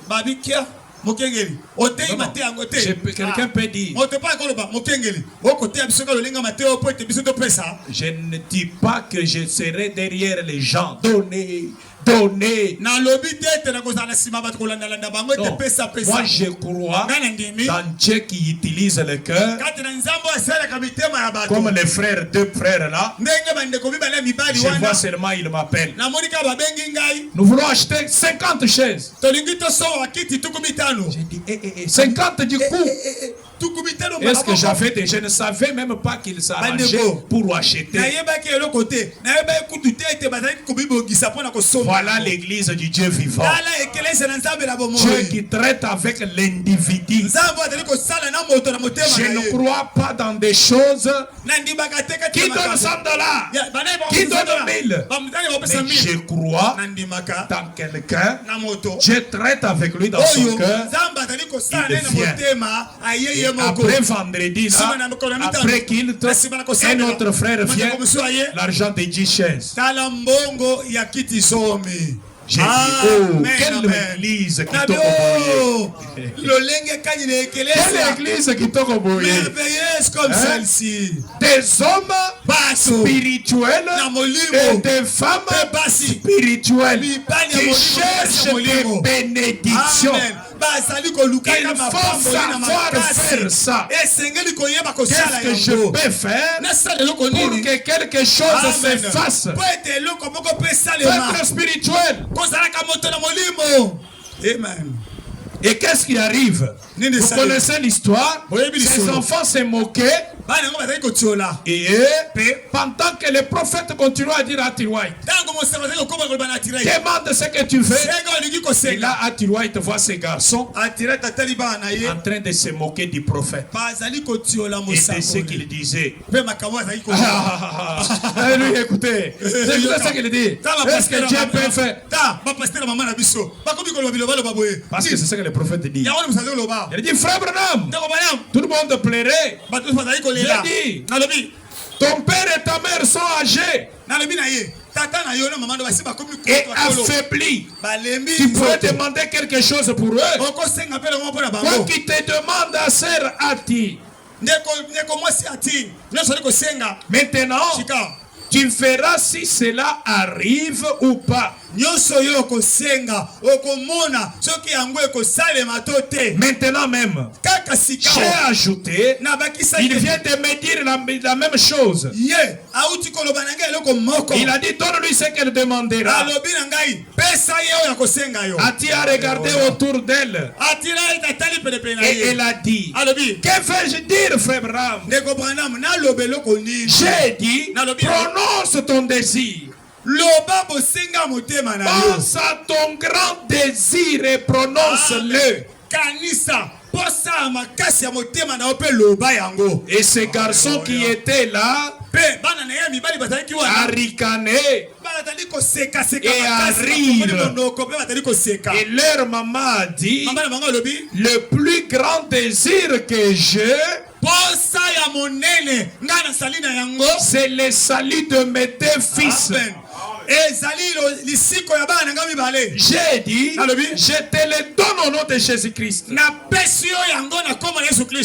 Quelqu'un peut dire, je ne dis pas que je serai derrière les gens. Donnez, donner. Moi, je crois dans Dieu qui utilise le cœur, comme les frères, deux frères là. Je vois seulement, il m'appelle. Nous voulons acheter 50 chaises. J'ai dit, 50 du coup. Est-ce que j'avais des... Je ne savais même pas qu'ils s'arrangeaient pour acheter. Voilà l'église du Dieu vivant. Dieu qui traite avec l'individu. Je ne crois pas dans des choses qui donnent $100, qui donnent 1000. Mais je crois dans quelqu'un. Je traite avec lui dans son cœur. Il vient. Après vendredi, là, après qu'il un autre frère vient, l'argent de 10 chaises. J'ai dit, oh, quelle église qui t'a quelle église qui t'a merveilleuse comme celle-ci. Des hommes spirituels et des femmes spirituelles qui cherchent des bénédictions. Il faut savoir faire ça. Qu'est-ce que je peux faire pour que quelque chose se fasse? Être spirituel. Amen. Et qu'est-ce qui arrive? Vous connaissez l'histoire? Ces enfants se moquaient. Et pendant que le prophète continue à dire à Atirouaï, demande ce que tu fais. Et là, Atirouaï voit ces garçons en train de se moquer du prophète. Et c'est ce qu'il disait. Lui, écoutez, c'est ce qu'il dit. Est-ce que Dieu peut faire? Parce que c'est ce que le prophète dit. Il dit, frère Branham, tout le monde plairait. J'ai dit, ton père et ta mère sont âgés et affaiblis. Tu pourrais demander quelque chose pour eux. Quoi qui te demande à sœur Ati. Maintenant, tu feras si cela arrive ou pas. Maintenant même, j'ai ajouté, il vient de me dire la même chose. Il a dit, donne-lui ce qu'elle demandera. Ati a regardé autour d'elle et elle a dit, que vais-je dire, frère Branham? J'ai dit, prononce ton désir. Pense à ton grand désir et prononce-le. Et ces garçons qui étaient là à ricaner et à rire. Et leur maman a dit, le plus grand désir que j'ai, c'est le salut de mes deux fils. J'ai dit, je te le donne au nom de Jésus-Christ.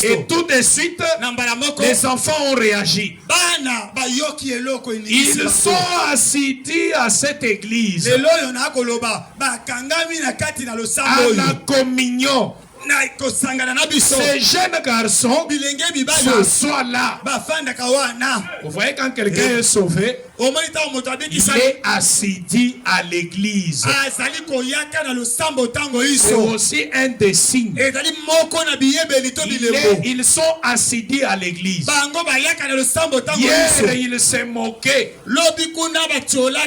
Et tout de suite, les enfants ont réagi. Ils sont assidus à cette église, à la communion. Ces jeunes garçons s'assoient là. Vous voyez, quand quelqu'un est sauvé, il est assidu à l'église. C'est aussi un des signes. Ils sont assidus à l'église. Hier, ils se moquaient.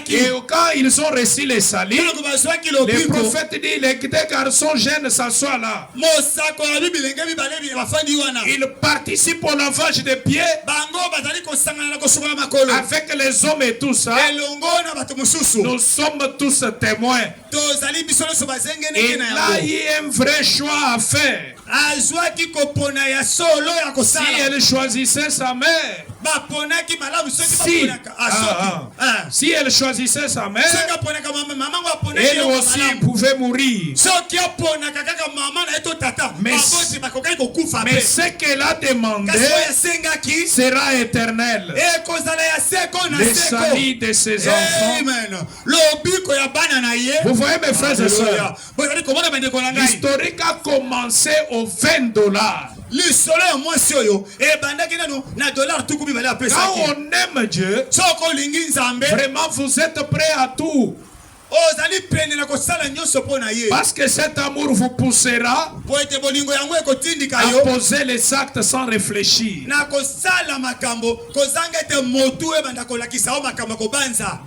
Et quand ils ont reçu les saluts, le prophète dit, les deux garçons jeunes s'assoient là. Ils participent au lavage des pieds avec les hommes et tout ça. Nous sommes tous témoins. Et là, il y a un vrai choix à faire. Si elle choisissait sa mère, si elle choisissait sa mère, elle aussi pouvait mourir. Mais ce qu'elle a demandé sera éternel. Le salut de ses enfants. Vous voyez mes frères et sœurs, l'historique a commencé aux $20. Quand on aime Dieu, vraiment vous êtes prêts à tout. Parce que cet amour vous poussera à poser les actes sans réfléchir.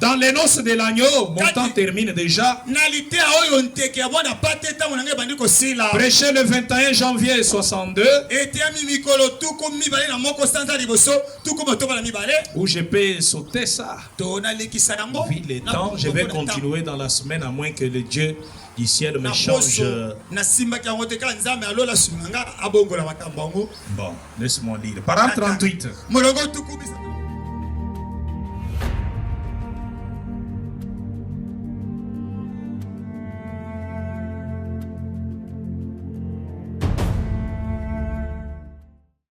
Dans les noces de l'agneau, mon temps termine déjà. Prêché le 21 janvier 62, où je peux sauter ça. Vu les temps, je vais continuer dans la semaine à moins que le Dieu du ciel me change. Bon, laisse-moi lire. Parent 38.